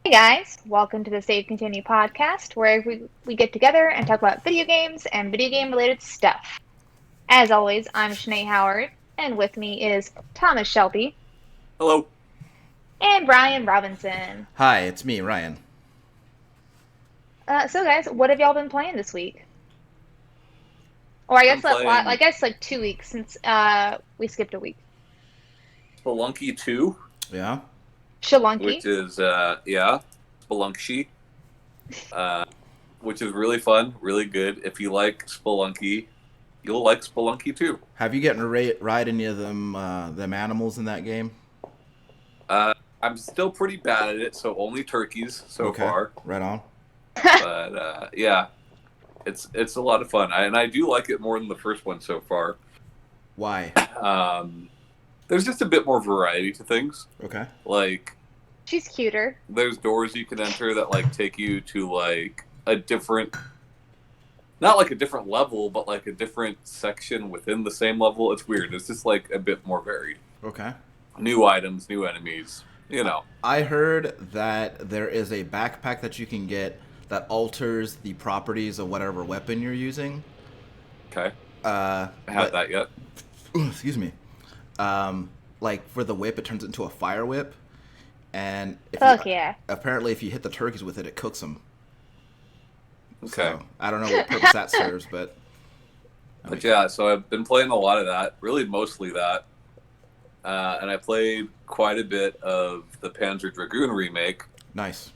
Hey guys, welcome to the Save Continue podcast where we get together and talk about video games and video game related stuff. As always, I'm Shanae Howard, and with me is Thomas Shelby Hello. and Brian Robinson. Hi, it's me, Ryan. So guys, what have y'all been playing this week? Or Been I playing guess like 2 weeks since we skipped a week. Spelunky 2, Yeah? which Shalunky. is Spelunky, uh, which is really fun, really good. If you like Spelunky, you'll like Spelunky 2. Have you gotten to ride any of them animals in that game? I'm still pretty bad at it, so only turkeys so Okay, far. right on. But yeah, it's a lot of fun, and I do like it more than the first one so far. Why? There's just a bit more variety to things. Okay. Like, She's cuter. there's doors you can enter that like take you to like a different, not like a different level, but like a different section within the same level. It's weird. It's just like a bit more varied. Okay. New items, new enemies. You know. I heard that there is a backpack that you can get that alters the properties of whatever weapon you're using. Okay. I have But that yet. excuse me. Like for the whip, it turns into a fire whip, and Fuck yeah. apparently if you hit the turkeys with it, it cooks them. Okay. So I don't know what purpose that serves, but I mean, But yeah, so I've been playing a lot of that. Really, mostly that. And I played quite a bit of the Panzer Dragoon remake, nice.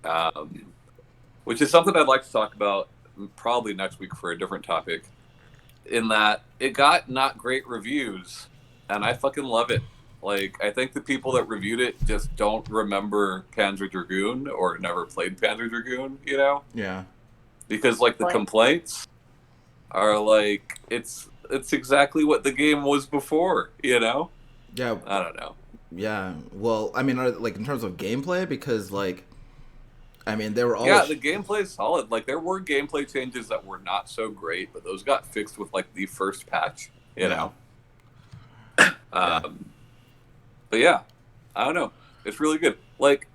um, which is something I'd like to talk about probably next week for a different topic. In that it got not great reviews, and I fucking love it. Like, I think the people that reviewed it just don't remember Panzer Dragoon or never played Panzer Dragoon, you know? Yeah. Because like the Boy. complaints are like it's exactly what the game was before, you know? Yeah. I don't know. Yeah. Well, I mean, like in terms of gameplay, because like, I mean, they were Yeah, always the gameplay is solid. Like there were gameplay changes that were not so great, but those got fixed with like the first patch, you yeah, know. yeah. Um, but yeah, I don't know. It's really good. Like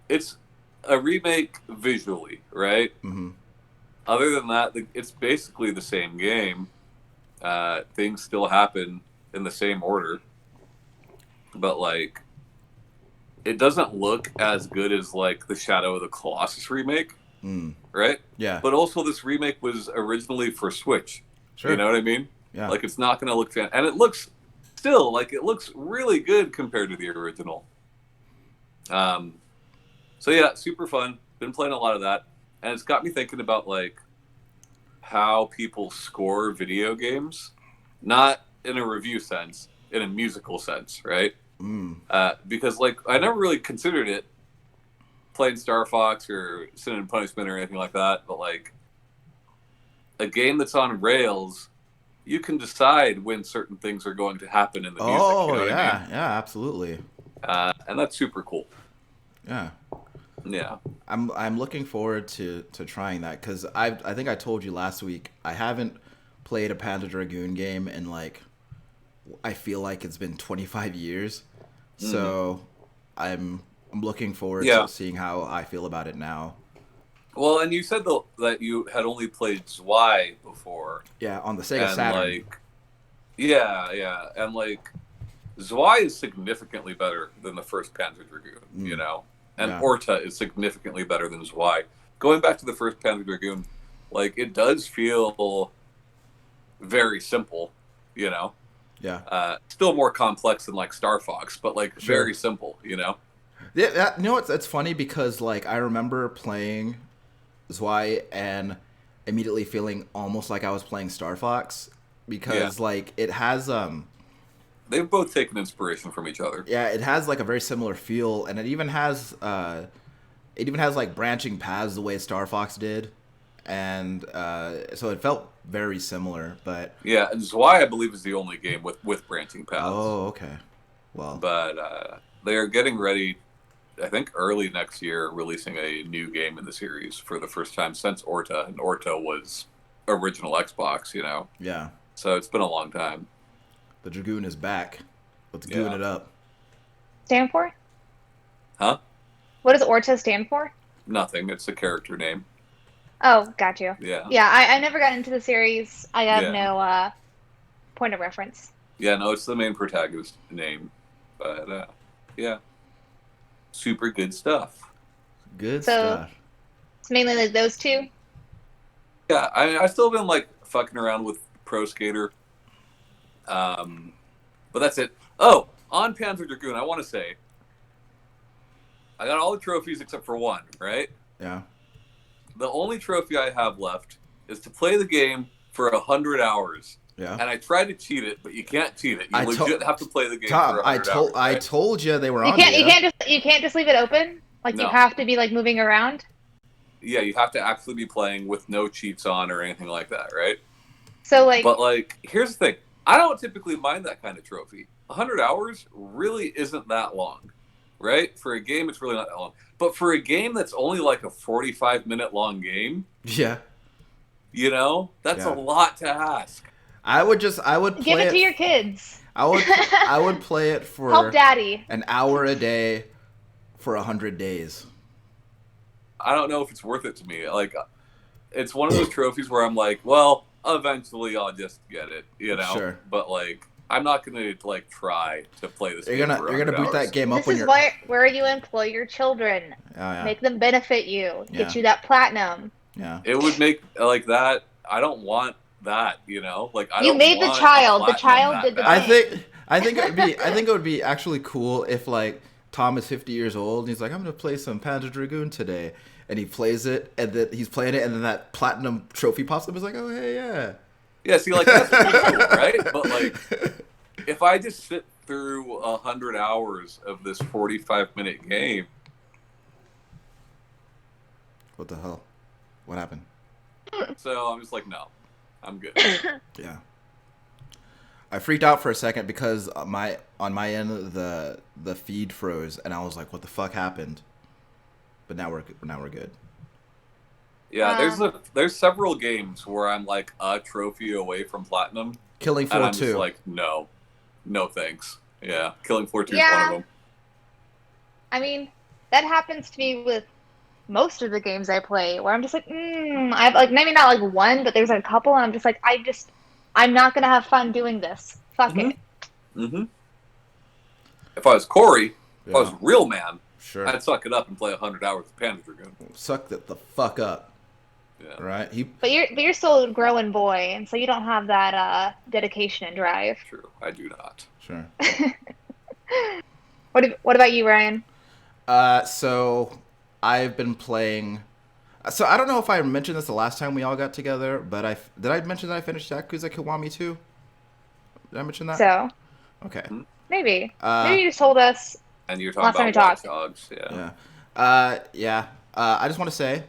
it's a remake visually, right? Mm-hmm. Other than that, it's basically the same game. Things still happen in the same order, but like it doesn't look as good as like the Shadow of the Colossus remake, Mm. right? Yeah. But also, this remake was originally for Switch. You Sure. know what I mean? Yeah. Like it's not going to look and it looks still like it looks really good compared to the original. Um, so yeah, super fun. Been playing a lot of that, and it's got me thinking about like how people score video games, not in a review sense, in a musical sense, right? Mm. Because like I never really considered it playing Star Fox or Sin and Punishment or anything like that, but like a game that's on rails, you can decide when certain things are going to happen in the music. You Oh know what I mean? yeah. Yeah. Absolutely. And that's super cool. Yeah. Yeah. I'm looking forward to trying that because I think I told you last week I haven't played a Panzer Dragoon game in like I feel like it's been 25 years. Mm. So I'm looking forward Yeah. to seeing how I feel about it now. Well, and you said that you had only played Zwei before, Yeah, on the Sega and Saturn. like, yeah, and like, Zwei is significantly better than the first Panzer Dragoon, you Mm, know, and yeah. Orta is significantly better than Zwei. Going back to the first Panzer Dragoon, like it does feel very simple, you know. Yeah. Still more complex than like Star Fox, but like Sure. very simple, you know. Yeah, you know it's funny because like I remember playing Zwei and immediately feeling almost like I was playing Star Fox Yeah, because like it has they've both taken inspiration from each other. yeah, it has like a very similar feel and it even has like branching paths the way Star Fox did. And so it felt very similar, but Yeah, and Zwei I believe is the only game with branching paths. oh, okay. Well, But they are getting ready. I think early next year, releasing a new game in the series for the first time since Orta, and Orta was original Xbox, you know. yeah. So it's been a long time. The Dragoon is back. Let's goon Yeah. it up. Stand for? Huh? What does Orta stand for? Nothing. It's a character name. Oh, got you. Yeah. Yeah, I never got into the series. I have Yeah. no point of reference. Yeah, no, it's the main protagonist name. But yeah. Super good stuff. Good So stuff. it's mainly like those two. Yeah, I still been like fucking around with Pro Skater. But that's it. Oh, on Panzer Dragoon, I want to say I got all the trophies except for one, right? Yeah. The only trophy I have left is to play the game for 100 hours. Yeah. And I tried to cheat it, but you can't cheat it. You I legit have to play the game Tom, for 100 hours. I Right? told you they were You on can't to you you. can't just leave it open. Like you No. have to be like moving around. Yeah, you have to actually be playing with no cheats on or anything like that, right? So like But like, here's the thing: I don't typically mind that kind of trophy. 100 hours really isn't that long, right? For a game, it's really not that long. But for a game that's only like a 45-minute long game, Yeah. you know, that's a Yeah. lot to ask. I would play give it to your kids. I would play it for Help daddy. an hour a day for 100 days. I don't know if it's worth it to me. Like, it's one of those trophies where I'm like, well, eventually I'll just get it, you know. Sure. But like, I'm not gonna like try to play this. You're gonna boot that game up This when is you're. where you employ your children. Oh, yeah. Make them benefit you. Yeah. Get you that platinum. Yeah. It would make like that. I don't want that, you know. Like I You don't made the want child. The platinum child that did the bad. thing. I think it would be actually cool if like Tom is 50 years old and he's like, I'm gonna play some Panzer Dragoon today, and he plays it, and then he's playing it, and then that platinum trophy pops up. He's like, oh hey yeah. Yeah, see, like that's pretty cool, right? But like, if I just sit through 100 hours of this 45-minute game, What the hell? What happened? so I'm just like, no, I'm good. Yeah. I freaked out for a second because on my end the feed froze, and I was like, "What the fuck happened?" But now we're good. Yeah, there's several games where I'm like a trophy away from platinum, Killing and Floor I'm 2. just like, no thanks. Yeah, Killing Floor 2 is Yeah. one of them. I mean, that happens to me with most of the games I play, where I'm just like, I've like maybe not like one, but there's like a couple, and I'm just like, I'm not gonna have fun doing this. Fuck it. Mm-hmm. If I was Corey, if I was Yeah. a real man, Sure. I'd suck it up and play 100 hours of Panzer Dragoon. Suck that the fuck up. Yeah. Right? He But you're still a growing boy, and so you don't have that dedication and drive. True, I do not. Sure. What about you, Ryan? So I've been playing. So I don't know if I mentioned this the last time we all got together, but did I mention that I finished Yakuza Kiwami 2? Did I mention that? So Okay. maybe Uh, you just told us. And you're Last time talking we about Watch Dogs, yeah. Yeah. Yeah. I just want to say,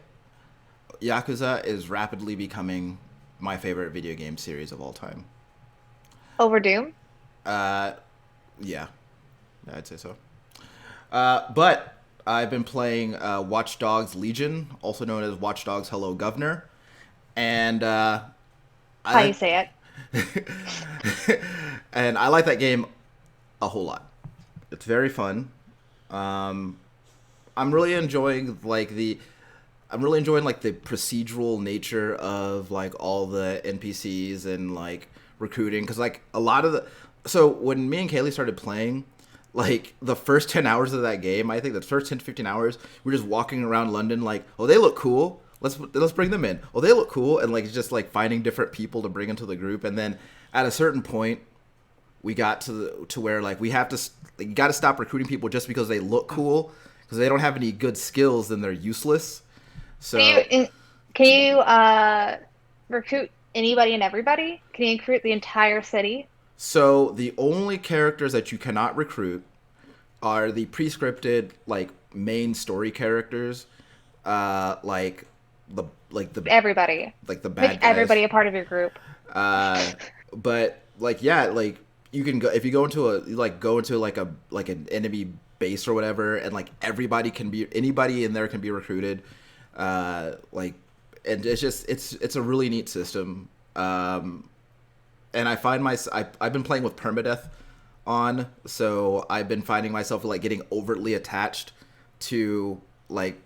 Yakuza is rapidly becoming my favorite video game series of all time. Over Doom? Yeah, I'd say so. But I've been playing Watch Dogs Legion, also known as Watch Dogs Hello Governor, and How you say it? and I like that game a whole lot. It's very fun. I'm really enjoying the procedural nature of like all the NPCs and like recruiting, because like a lot of so when me and Kaylee started playing, like the first 10 hours of that game, I think the first 10 to 15 hours, we're just walking around London like, oh, they look cool. Let's bring them in. Oh, they look cool. And like just like finding different people to bring into the group. And then at a certain point, we got to where like we have to you got to stop recruiting people just because they look cool, because they don't have any good skills, then they're useless. So Can you recruit anybody and everybody? Can you recruit the entire city? So the only characters that you cannot recruit are the prescripted like main story characters, like the Everybody. like the bad Make guys. everybody a part of your group. But like yeah, like you can go if you go into an enemy base or whatever, and like anybody in there can be recruited. Like, and it's just it's a really neat system. And I find I've been playing with permadeath on, so I've been finding myself like getting overtly attached to like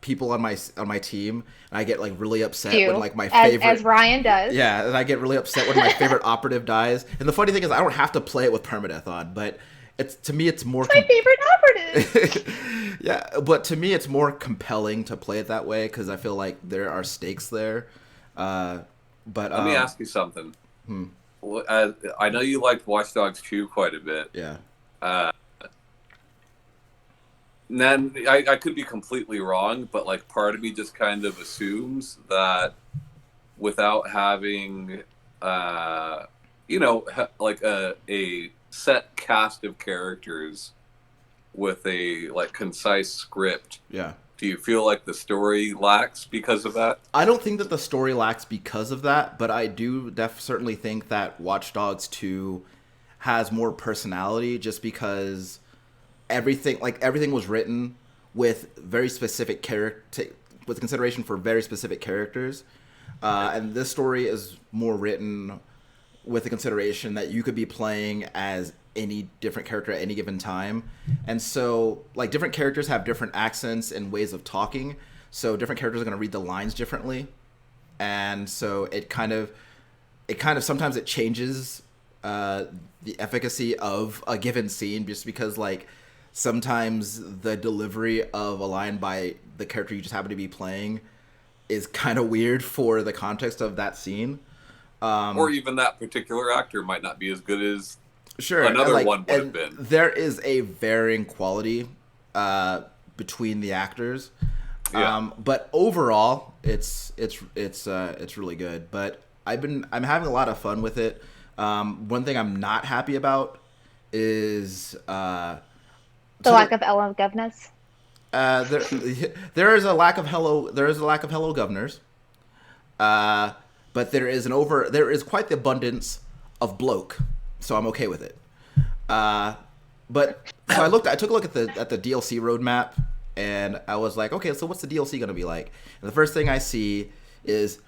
people on my team, and I get like really upset when Do like my as favorite. Ryan does. Yeah, and I get really upset when my favorite operative dies. And the funny thing is, I don't have to play it with permadeath on, but it's to me it's more. It's my favorite operative. Yeah, but to me it's more compelling to play it that way because I feel like there are stakes there. But Let me ask you something. hmm, I know you liked Watch Dogs 2 quite a bit. yeah, Uh, then I could be completely wrong, but like part of me just kind of assumes that without having, uh, like a set cast of characters with a like concise script, yeah. do you feel like the story lacks because of that? I don't think that the story lacks because of that, but I do certainly think that Watch Dogs 2 has more personality just because everything was written with very specific character with consideration for very specific characters, and this story is more written with the consideration that you could be playing as any different character at any given time. And so like different characters have different accents and ways of talking, so different characters are going to read the lines differently. And so it kind of sometimes it changes the efficacy of a given scene just because like sometimes the delivery of a line by the character you just happen to be playing is kind of weird for the context of that scene. Or even that particular actor might not be as good as Sure, another like, one would have and been. there is a varying quality between the actors, Yeah. but overall, it's really good. But I'm having a lot of fun with it. One thing I'm not happy about is The lack of electiveness. there there is a lack of hello governors, but there is quite the abundance of bloke, so I'm okay with it. But so I took a look at the DLC roadmap, and I was like, okay, so what's the DLC gonna be like? And the first thing I see is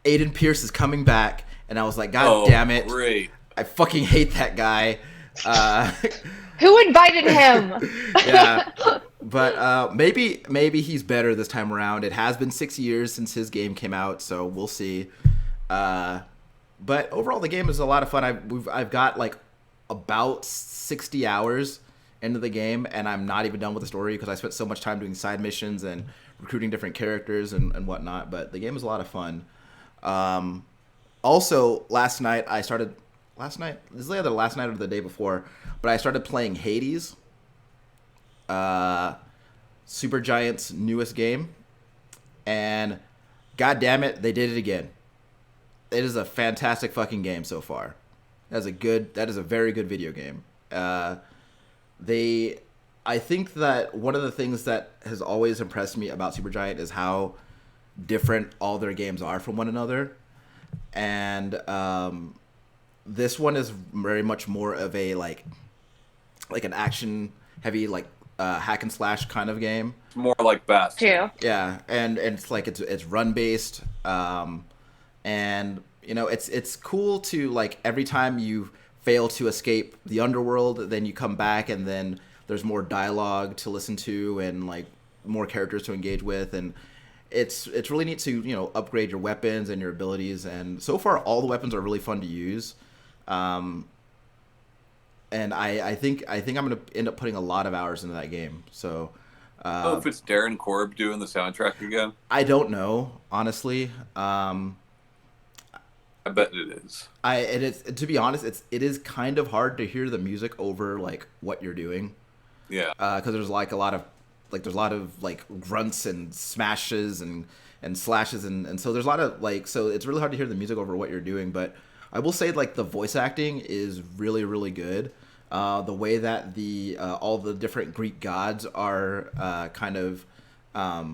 Aiden Pierce is coming back, and I was like, God damn it, great. I fucking hate that guy. Who invited him? Yeah, but maybe he's better this time around. It has been 6 years since his game came out, so we'll see. But overall, the game is a lot of fun. I've got like about 60 hours into the game, and I'm not even done with the story because I spent so much time doing side missions and recruiting different characters and whatnot. But the game is a lot of fun. Also, last night, this is either the last night or the day before, but I started playing Hades, Supergiant's newest game, and god damn it, they did it again. It is a fantastic fucking game so far. That is a very good video game. I think that one of the things that has always impressed me about Supergiant is how different all their games are from one another, and this one is very much more of a like an action heavy like hack and slash kind of game. It's more like Bastion. Too. Yeah, and it's like it's run based, and you know it's cool to like every time you fail to escape the underworld, then you come back and then there's more dialogue to listen to and like more characters to engage with, and it's really neat to upgrade your weapons and your abilities. And so far, all the weapons are really fun to use. And I think I'm gonna end up putting a lot of hours into that game. So, If it's Darren Korb doing the soundtrack again, I don't know honestly. I bet it is. It is, to be honest, it is kind of hard to hear the music over like what you're doing. Yeah. Because there's like a lot of like grunts and smashes and slashes and so there's a lot of like, so it's really hard to hear the music over what you're doing. But I will say like the voice acting is really really good. The way that the all the different Greek gods are kind of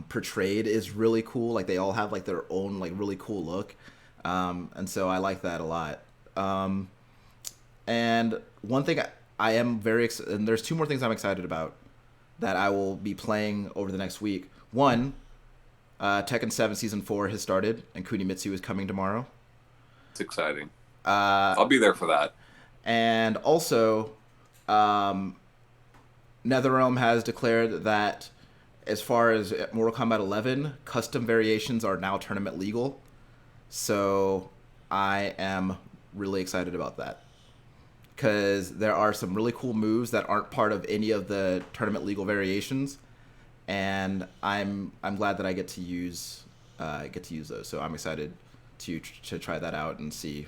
portrayed is really cool. Like they all have like their own like really cool look. And so I like that a lot. And one thing I am and there's two more things I'm excited about that I will be playing over the next week. One, Tekken 7 Season 4 has started, and Kunimitsu is coming tomorrow. It's exciting. I'll be there for that. And also, NetherRealm has declared that as far as Mortal Kombat 11, custom variations are now tournament legal. So I am really excited about that. Because there are some really cool moves that aren't part of any of the tournament legal variations, and I'm glad that I get to use those. So I'm excited to try that out and see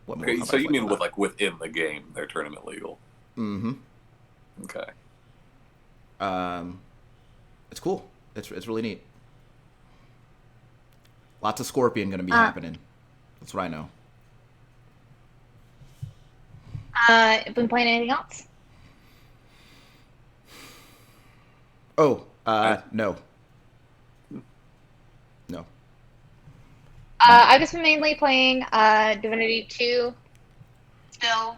what more. Okay, so you mean with like within the game, they're tournament legal? Mm-hmm. Okay. It's cool. It's really neat. Lots of Scorpion going to be happening. That's what I know. Been playing anything else? Oh, no. No. I've just been mainly playing Divinity 2 still.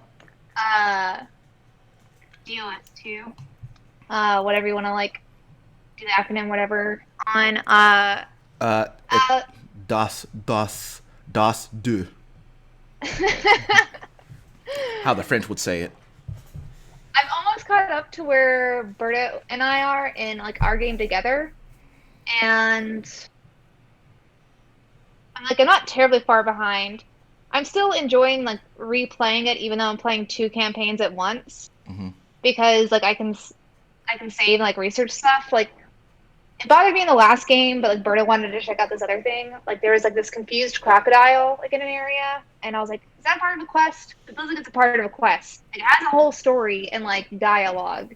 DOS 2. Whatever you want to like do the acronym, whatever. On Das du. How the French would say it. I've almost caught up to where Berto and I are in like our game together, and I'm not terribly far behind. I'm still enjoying like replaying it, even though I'm playing two campaigns at once, Mm-hmm. because like I can save and like research stuff. Like it bothered me in the last game, but like Berta wanted to check out this other thing. Like there was like this confused crocodile like in an area, and I was like, "Is that part of a quest?" It feels like it's a part of a quest. It has a whole story and like dialogue,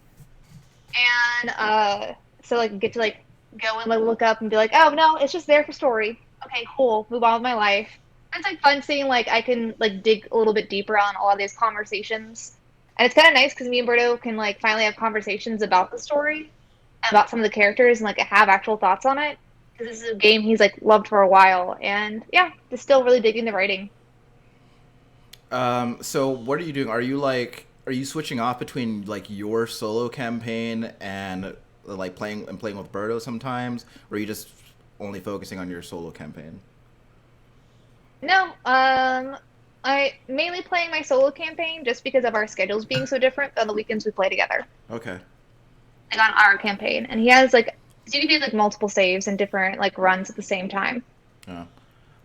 and so like get to like go and like look up and be like, "Oh no, it's just there for story." Okay, cool. Move on with my life. It's like fun seeing like I can like dig a little bit deeper on all of these conversations, and it's kind of nice because me and Berto can like finally have conversations about the story, about some of the characters, and like have actual thoughts on it. Because this is a game he's like loved for a while, and yeah, just still really digging the writing. So what are you doing? Are you switching off between like your solo campaign and like playing with Birdo sometimes, or are you just only focusing on your solo campaign? No, I mainly playing my solo campaign just because of our schedules being so different. On the weekends we play together, Okay. like on our campaign, and he has like so you can do like multiple saves and different like runs at the same time. Yeah.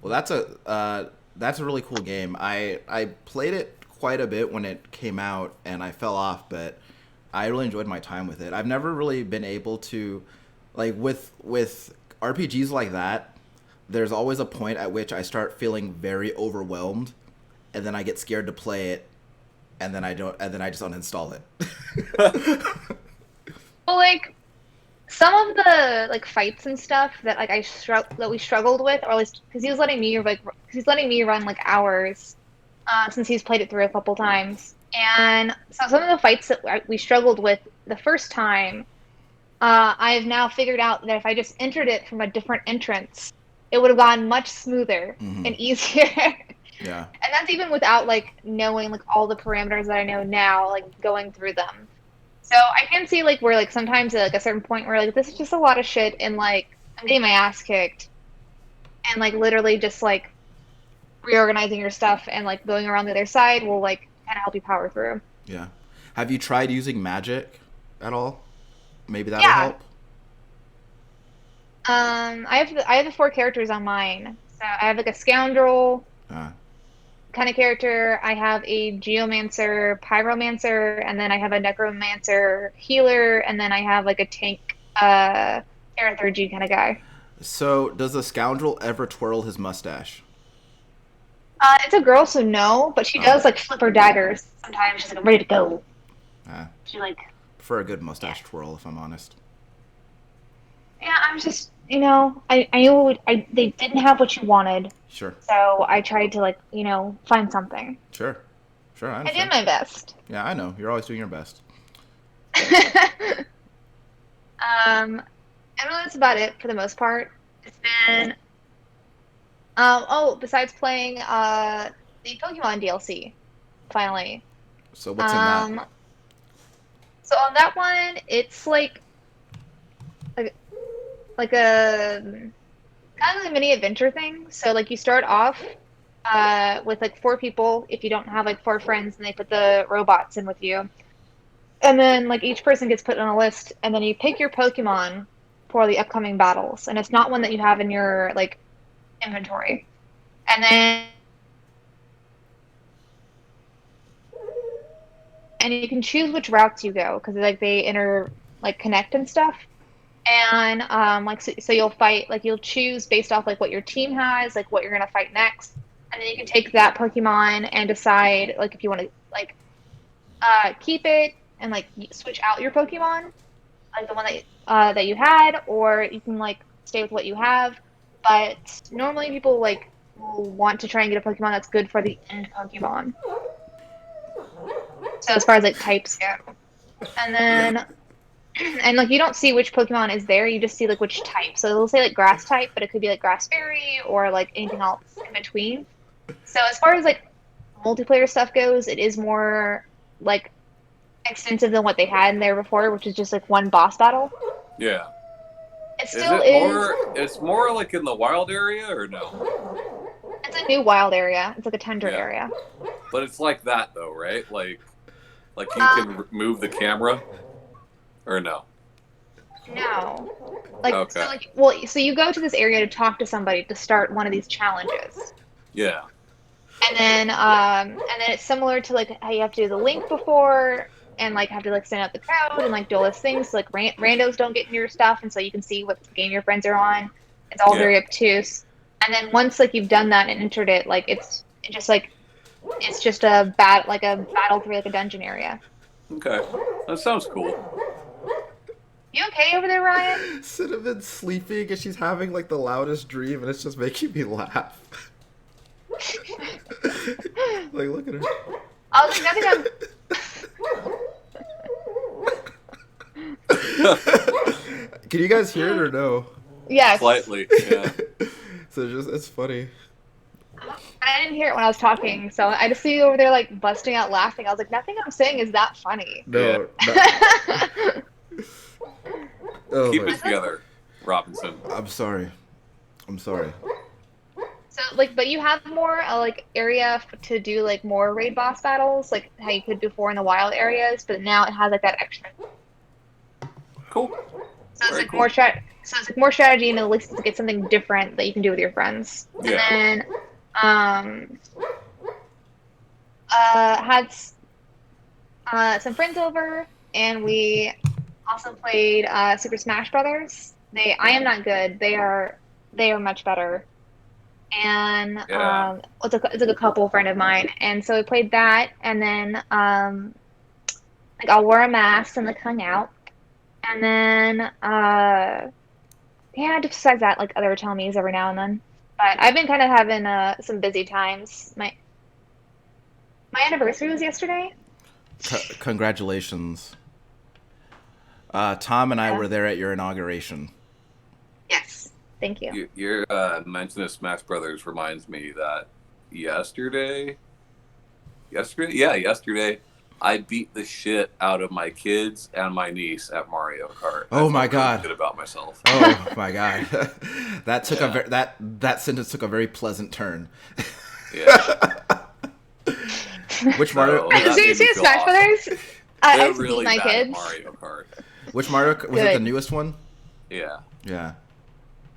Well, that's a really cool game. I played it quite a bit when it came out, and I fell off, but I really enjoyed my time with it. I've never really been able to, like with RPGs like that. There's always a point at which I start feeling very overwhelmed, and then I get scared to play it, and then I just uninstall it. Well, like some of the like fights and stuff that like that we struggled with, or at least because he was letting me like because he's letting me run like hours since he's played it through a couple times, and so some of the fights that we struggled with the first time, I've now figured out that if I just entered it from a different entrance, it would have gone much smoother Hmm. and easier. Yeah. And that's even without like knowing like all the parameters that I know now, like going through them. So I can see like where like sometimes at like a certain point where like this is just a lot of shit and like I'm getting my ass kicked and like literally just like reorganizing your stuff and like going around the other side will like kind of help you power through. Yeah. Have you tried using magic at all? Maybe that'll Yeah. help. I have the four characters on mine. So I have like a scoundrel Uh, kind of character. I have a geomancer, pyromancer, and then I have a necromancer healer, and then I have like a tank Aerithurgy kind of guy. so does the scoundrel ever twirl his mustache? It's a girl, so no, but she Oh. does like flip her daggers sometimes. She's like, I'm ready to go. Uh, She like, prefer a good mustache twirl, if I'm honest. yeah, I'm just, I knew they didn't have what you wanted, Sure. so I tried to like, find something. Sure. Sure, I I did understand. my best. Yeah, I know. You're always doing your best. And really that's about it for the most part. It's been, besides playing the Pokemon DLC, finally. So what's in that? Um, so on that one, it's like like a kind of a mini adventure thing. So like you start off with like four people if you don't have like four friends, and they put the robots in with you. And then like each person gets put on a list, and then you pick your Pokemon, for the upcoming battles, and it's not one that you have in your like inventory. And then you can choose which routes you go because like they connect and stuff. And like so you'll fight like you'll choose based off like what your team has, like what you're gonna fight next, and then you can take that Pokemon and decide like if you want to like keep it and like switch out your Pokemon, like the one that you had, or you can like stay with what you have. But normally people like will want to try and get a Pokemon that's good for the end Pokemon. So as far as like types go, and then and like you don't see which Pokemon is there, you just see like which type. So it'll say like grass type, but it could be like grass fairy or like anything else in between. So as far as like multiplayer stuff goes, it is more like extensive than what they had in there before, which is just like one boss battle. Yeah. It still it is. more? It's more like in the wild area, or no? It's a new wild area. It's like a tundra area. But it's like that though, right? Like you can move the camera, or no? No. Like Okay. so like well so you go to this area to talk to somebody to start one of these challenges. Yeah. And then it's similar to like how you have to do the link before and like have to like send out the code and like do all those things so, like randos don't get in your stuff and so you can see what game your friends are on. It's all very obtuse. And then once like you've done that and entered it, like it's just a battle through like a dungeon area. Okay. That sounds cool. You okay over there, Ryan? Cinnamon's sleeping and she's having like the loudest dream and it's just making me laugh. Like, look at her. I was like, I think Can you guys hear it or no? Yes. Slightly, yeah. So it's funny. I didn't hear it when I was talking, so I just see you over there like busting out laughing. I was like, nothing I'm saying is that funny. No. Oh, Keep it together, Robinson. I'm sorry. So like, but you have more like area to do like more raid boss battles, like how you could before in the wild areas, but now it has like that extra. Cool. So it's like more more strategy, and at least to get something different that you can do with your friends. Yeah. And then had some friends over, and we also played Super Smash Brothers. I am not good. They are much better. And it's like a couple friend of mine, and so we played that, and then like I'll wear a mask and like hung out, and then yeah, just besides that, like other atomies every now and then. But I've been kind of having some busy times. My anniversary was yesterday. Congratulations. Tom and I were there at your inauguration. Yes, thank you. Your mention of Smash Brothers reminds me that yesterday, I beat the shit out of my kids and my niece at Mario Kart. Oh my god! Good about myself. Oh my god! That took that sentence took a very pleasant turn. Yeah. Which Mario? So you see Smash Brothers? I just really beat my bad kids. At Mario Kart. Which Mario was it? The newest one? Yeah. Yeah.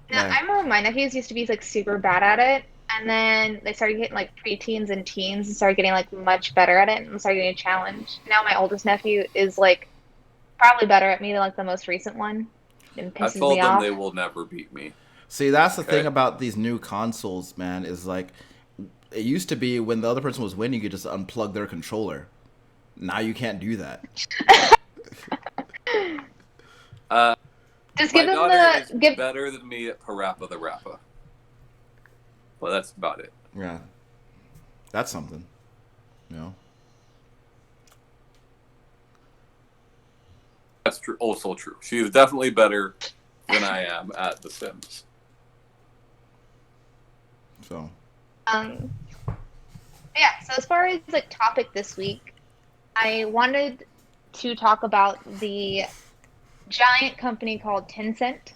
Now, I remember my nephews used to be like super bad at it, and then they started getting like preteens and teens and started getting like much better at it and started getting a challenge. Now my oldest nephew is like probably better at me than like the most recent one. And pisses I told me them off. they will never beat me. See, that's the thing about these new consoles, man, is like it used to be when the other person was winning, you could just unplug their controller. Now you can't do that. Just my give them daughter the is better than me at Parappa the Rappa. Well, that's about it. Yeah. That's something. You know? That's true. Also true. She is definitely better than I am at The Sims. So. Yeah. So as far as like topic this week, I wanted to talk about the giant company called Tencent.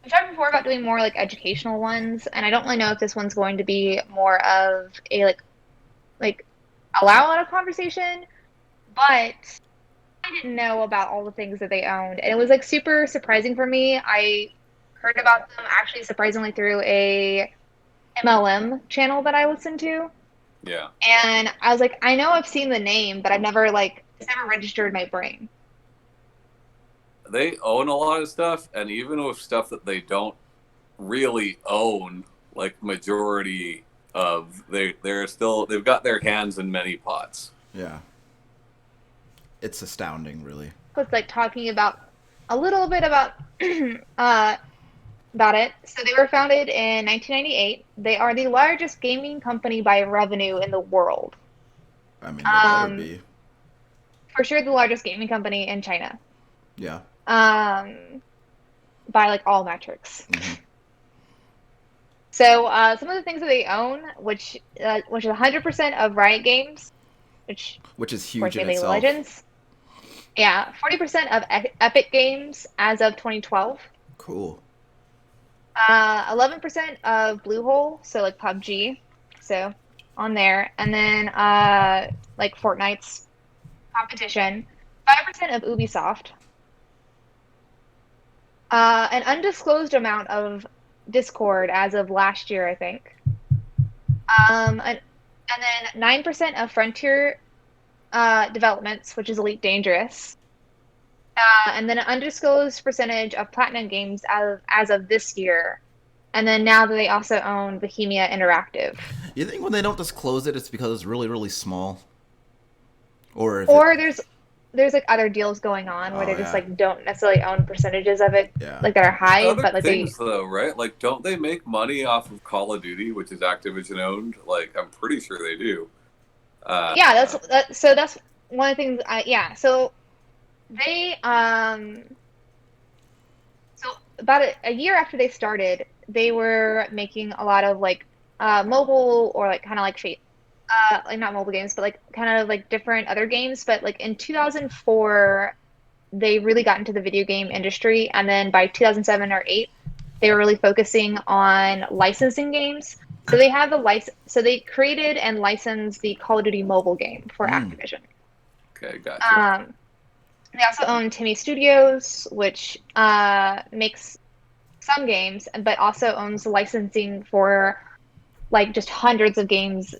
We've talked before about doing more like educational ones, and I don't really know if this one's going to be more of a like allow a lot of conversation, but I I didn't know about all the things that they owned, and it was like super surprising for me. I heard about them actually surprisingly through a MLM channel that I listened to, Yeah. and I was like, I know I've seen the name, but I've never like it's never registered in my brain. They own a lot of stuff, and even with stuff that they don't really own, like majority of they've got their hands in many pots. Yeah. It's astounding, really. Was like talking about a little bit about uh about it. So they were founded in 1998. They are the largest gaming company by revenue in the world. I mean, they better Um, be. for sure the largest gaming company in China. Yeah. Um, by like all metrics. Hmm. So some of the things that they own, which is 100% of Riot Games, which Which is of course huge in made League of itself. Legends. Yeah, 40% of Epic Games as of 2012. Cool. 11% of Bluehole, so like PUBG, so on there, and then like Fortnite's competition. 5% of Ubisoft. An undisclosed amount of Discord as of last year, I think. And then 9% of Frontier Developments, which is Elite Dangerous. And then an undisclosed percentage of Platinum Games as of this year. And then now that they also own Bohemia Interactive. You think when they don't disclose it, it's because it's really, really small? Or if it. Or there's like other deals going on where Oh, they just yeah. like don't necessarily own percentages of it Yeah. like that are high, Other but like they things though, right? Like, don't they make money off of Call of Duty, which is Activision owned? Like, I'm pretty sure they do. yeah, Uh, that's one of the things I yeah, so they so about a year after they started, they were making a lot of like mobile or like kind of like not mobile games, but like kind of like different other games. But like in 2004, they really got into the video game industry, and then by 2007 or 8, they were really focusing on licensing games. So they have the license. So they created and licensed the Call of Duty mobile game for Mm. Activision. okay, gotcha. They also own Timmy Studios, which makes some games, but also owns licensing for like just hundreds of games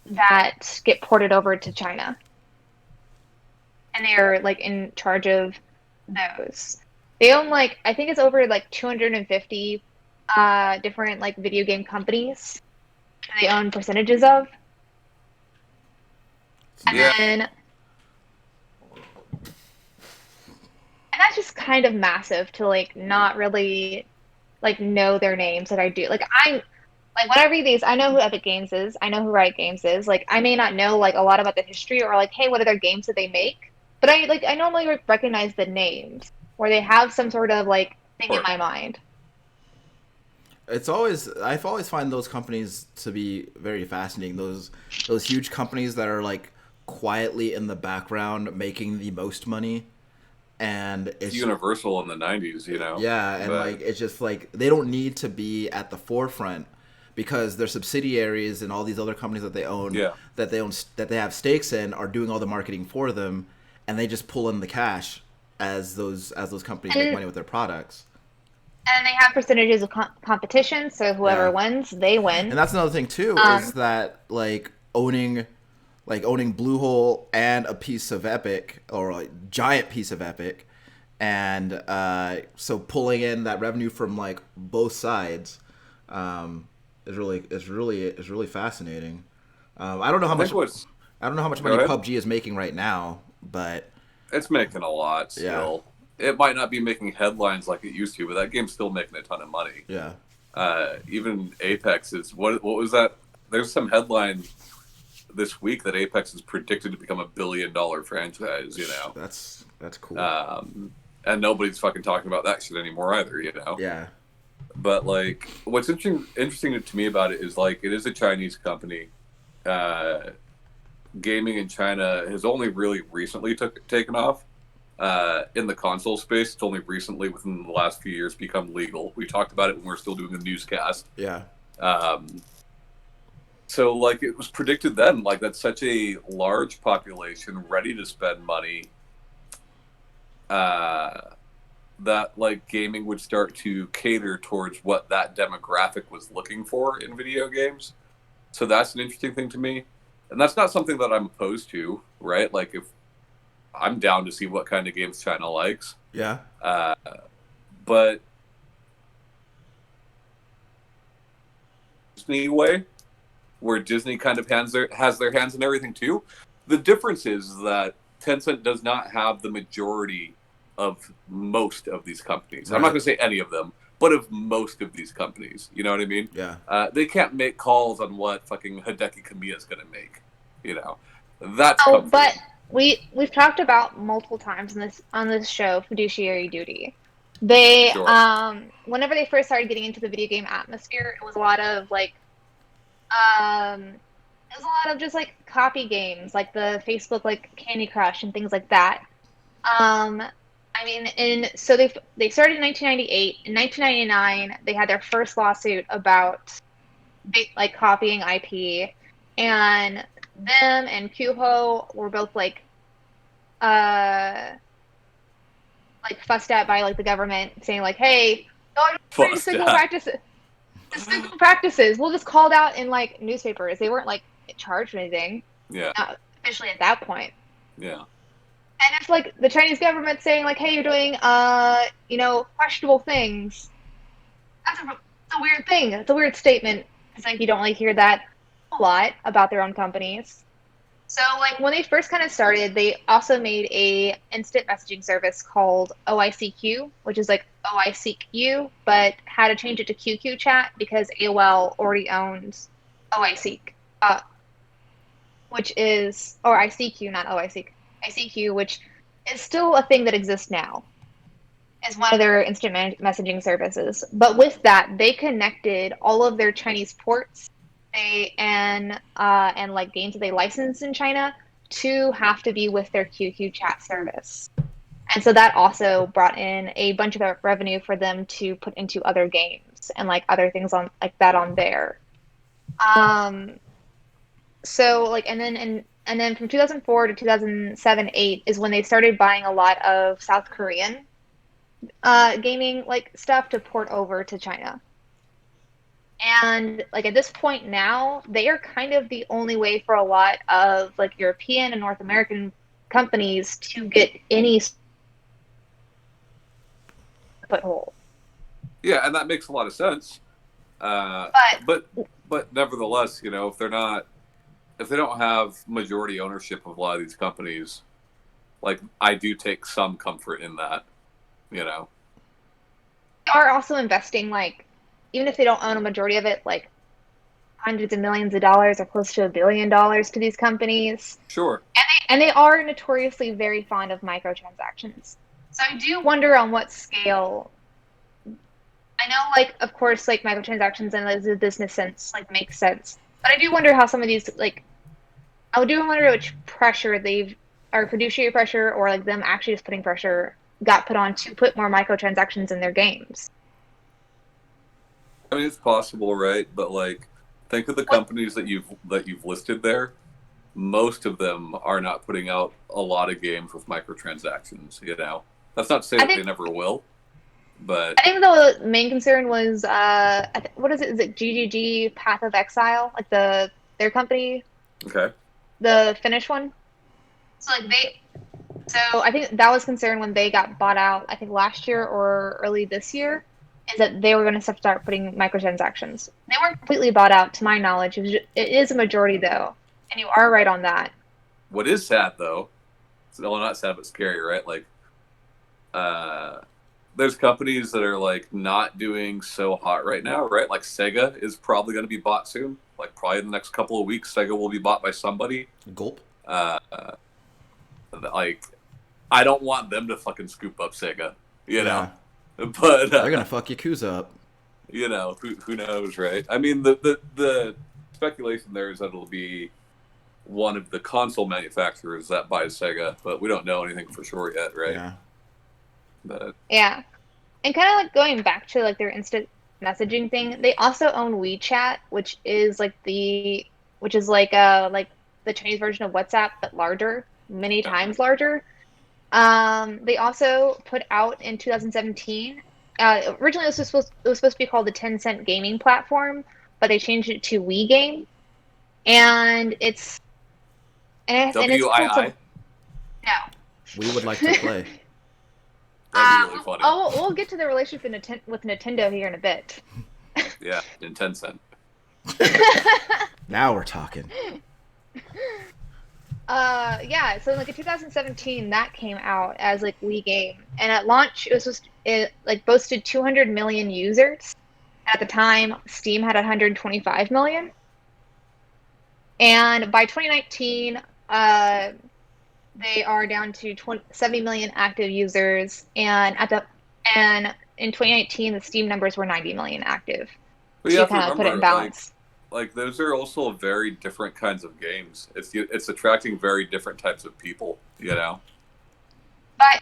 that get ported over to China. And they're like in charge of those. They own like I think it's over like 250 different like video game companies they own percentages of. And Yeah, then and that's just kind of massive to like not really like know their names like I do. Like I'm like when I read these, I know who Epic Games is, I know who Riot Games is. Like I may not know like a lot about the history or like, hey, what other games that they make? But I normally recognize the names or they have some sort of like thing in or my mind. I've always find those companies to be very fascinating. Those huge companies that are like quietly in the background making the most money, and it's it's Universal in the '90s, you know. yeah, and But like it's just like they don't need to be at the forefront because their subsidiaries and all these other companies that they own yeah, that they have stakes in are doing all the marketing for them, and they just pull in the cash as those companies make And money with their products. and they have percentages of competition, so whoever Yeah. wins, they win. And that's another thing too is Um, that owning Bluehole and a piece of Epic or a giant piece of Epic, and so pulling in that revenue from like both sides is really fascinating. I don't know how I much think what's I don't know how much go money ahead. PUBG is making right now, but It's making a lot yeah, still. It might not be making headlines like it used to, but that game's still making a ton of money. yeah, Even Apex is what was that? There's some headline this week that Apex is predicted to become $1 billion franchise. You know, that's cool. and nobody's fucking talking about that shit anymore either. You know, Yeah, but like, what's interesting to me about it is like it is a Chinese company. Uh, Gaming in China has only really recently taken off. In the console space, it's only recently, within the last few years, become legal. We talked about it when we were still doing the newscast. yeah, Um, so, like, it was predicted then, like, that's such a large population ready to spend money. that like gaming would start to cater towards what that demographic was looking for in video games. So that's an interesting thing to me. And that's not something that I'm opposed to, right? Like if I'm down to see what kind of games China likes. Yeah. But Disney way, where Disney kind of has their hands in everything too. The difference is that Tencent does not have the majority of most of these companies. Right. I'm not going to say any of them, but of most of these companies. You know what I mean? Yeah. They can't make calls on what fucking Hideki Kamiya is going to make. You know, that's Oh, comforting. but we've talked about multiple times on this show fiduciary duty. They Sure. whenever they first started getting into the video game atmosphere, it was a lot of like it was a lot of just like copy games, like the Facebook like Candy Crush and things like that. Um, I mean, so they started in 1998. In 1999, they had their first lawsuit about like copying IP, and them and Kuho were both uh like fussed at by like the government, saying like, "Hey, don't agree to Fussed despicable at. practices. Despicable practices." Well, just called out in like newspapers. They weren't like charged with anything, Yeah. not officially at that point. Yeah. And it's like the Chinese government saying like, "Hey, you're doing questionable things." It's a weird thing. It's a weird statement. It's like you don't like hear that a lot about their own companies. So like when they first kind of started, they also made a instant messaging service called OICQ, which is like OICQ, but had to change it to QQ chat because AOL already owns OICQ, which is or ICQ, not OICQ, ICQ, which is still a thing that exists now as one of their instant messaging services. But with that, they connected all of their Chinese ports and like games that they license in China to have to be with their QQ chat service. And so that also brought in a bunch of revenue for them to put into other games and like other things on like that on there. Um, so like and then from 2004 to 2007 8 is when they started buying a lot of South Korean gaming like stuff to port over to China. And like at this point now, they are kind of the only way for a lot of like European and North American companies to get any foothold. Yeah, and that makes a lot of sense. But But nevertheless, you know, if they don't have majority ownership of a lot of these companies, like I do take some comfort in that, you know. they are also investing like even if they don't own a majority of it, like hundreds of millions of dollars or close to $1 billion to these companies. Sure. And they are notoriously very fond of microtransactions. So I do wonder on what scale. I know, like, of course, like microtransactions and the business sense, like, makes sense. But I do wonder how some of these, like, I do wonder which pressure or fiduciary pressure, or like them actually just putting pressure, got put on to put more microtransactions in their games. I mean, it's possible, right? But like, think of the companies that you've listed there. Most of them are not putting out a lot of games with microtransactions. You know, that's not to say that they never will, but I think the main concern was what is it? Is it GGG Path of Exile, like their company, okay, the Finnish one? So like so I think that was concerned when they got bought out. I think last year or early this year, is that they were going to start putting microtransactions. They weren't completely bought out, to my knowledge. It is a majority though, and you are right on that. What is sad though, well, not sad but scary, right? Like, there's companies that are like not doing so hot right now, right? Like Sega is probably going to be bought soon. Like probably in the next couple of weeks, Sega will be bought by somebody. Gulp. Like, I don't want them to fucking scoop up Sega, you know. Yeah. But They're gonna fuck Yakuza up. You know, who knows, right? I mean, the speculation there is that it'll be one of the console manufacturers that buys Sega, but we don't know anything for sure yet, right? Yeah. But yeah, and kind of like going back to like their instant messaging thing, they also own WeChat, which is like the Chinese version of WhatsApp, but larger, many times larger. They also put out in 2017. Originally, it was supposed to be called the Tencent gaming platform, but they changed it to Wii Game, and it's cool to WII. no. We would like to play. That'd be really funny. We'll get to the relationship with Nintendo here in a bit. Yeah, in Tencent. Now we're talking. Yeah, so like in 2017 that came out as like Wii game, and at launch it like boasted 200 million users. At the time, Steam had 125 million, and by 2019, they are down to 70 million active users, and in 2019 the Steam numbers were 90 million active But you to have to kind of put it in remember, balance. like those are also very different kinds of games. It's attracting very different types of people. You know. But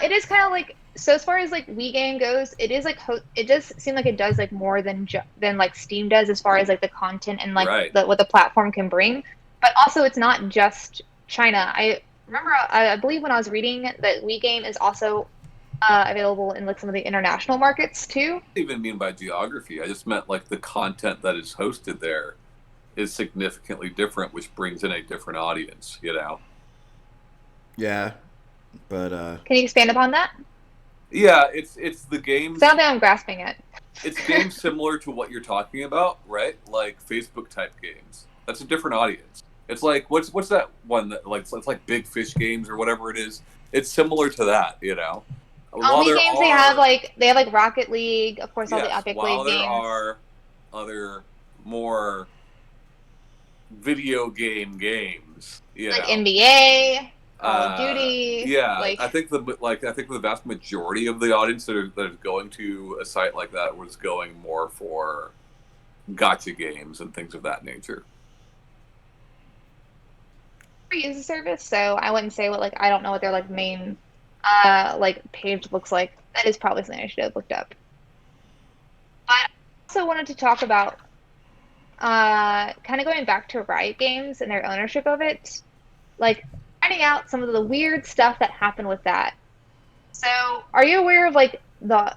it is kind of like so as far as like Wii game goes, it is like it does seem like it does like more than like Steam does as far as like the content and like Right. what the platform can bring. But also, it's not just China. I remember, I believe when I was reading that Wii game is also available in like some of the international markets too. I don't even mean by geography. I just meant like the content that is hosted there is significantly different, which brings in a different audience. You know. Yeah, but Can you expand upon that? Yeah, it's the 'Cause games. I don't think I'm grasping it. It's games similar to what you're talking about, right? Like Facebook type games. That's a different audience. It's like what's that one that like it's like Big Fish Games or whatever it is. It's similar to that, you know. On While Wii there games, are they have like Rocket League, of course, all the yes, Epic while League there games, are other more video games, you like know. NBA, Call of Uh, Duty, yeah, like. I think the vast majority of the audience that is going to a site like that was going more for gotcha games and things of that nature. Use the service, so I wouldn't say what like I don't know what their like main like page looks like. That is probably something I should have looked up. But I also wanted to talk about kind of going back to Riot Games and their ownership of it, like finding out some of the weird stuff that happened with that. So, are you aware of like the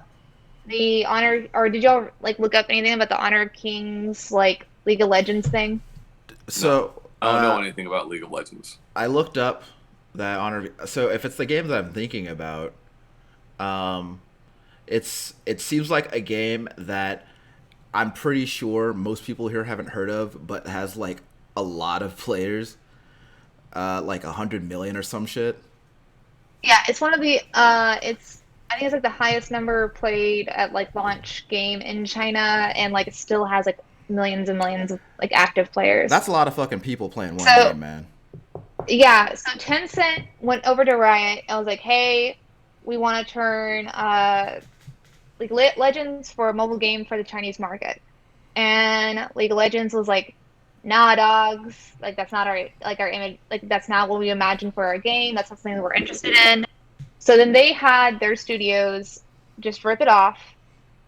Honor, or did y'all like look up anything about the Honor of Kings like League of Legends thing? No, so I don't know anything about League of Legends. I looked up that honor. So if it's the game that I'm thinking about, um, it seems like a game that I'm pretty sure most people here haven't heard of, but has like a lot of players, like 100 million or some shit. Yeah, it's one of the it's I think it's like the highest number played at like launch game in China, and like it still has like millions and millions of like active players. That's a lot of fucking people playing one So game, man. yeah, so Tencent went over to Riot and was like, "Hey, we want to turn League of Legends for a mobile game for the Chinese market." And League of Legends was like, "Nah, dogs. Like that's not our image. Like that's not what we imagine for our game. That's not something that we're interested in." So then they had their studios just rip it off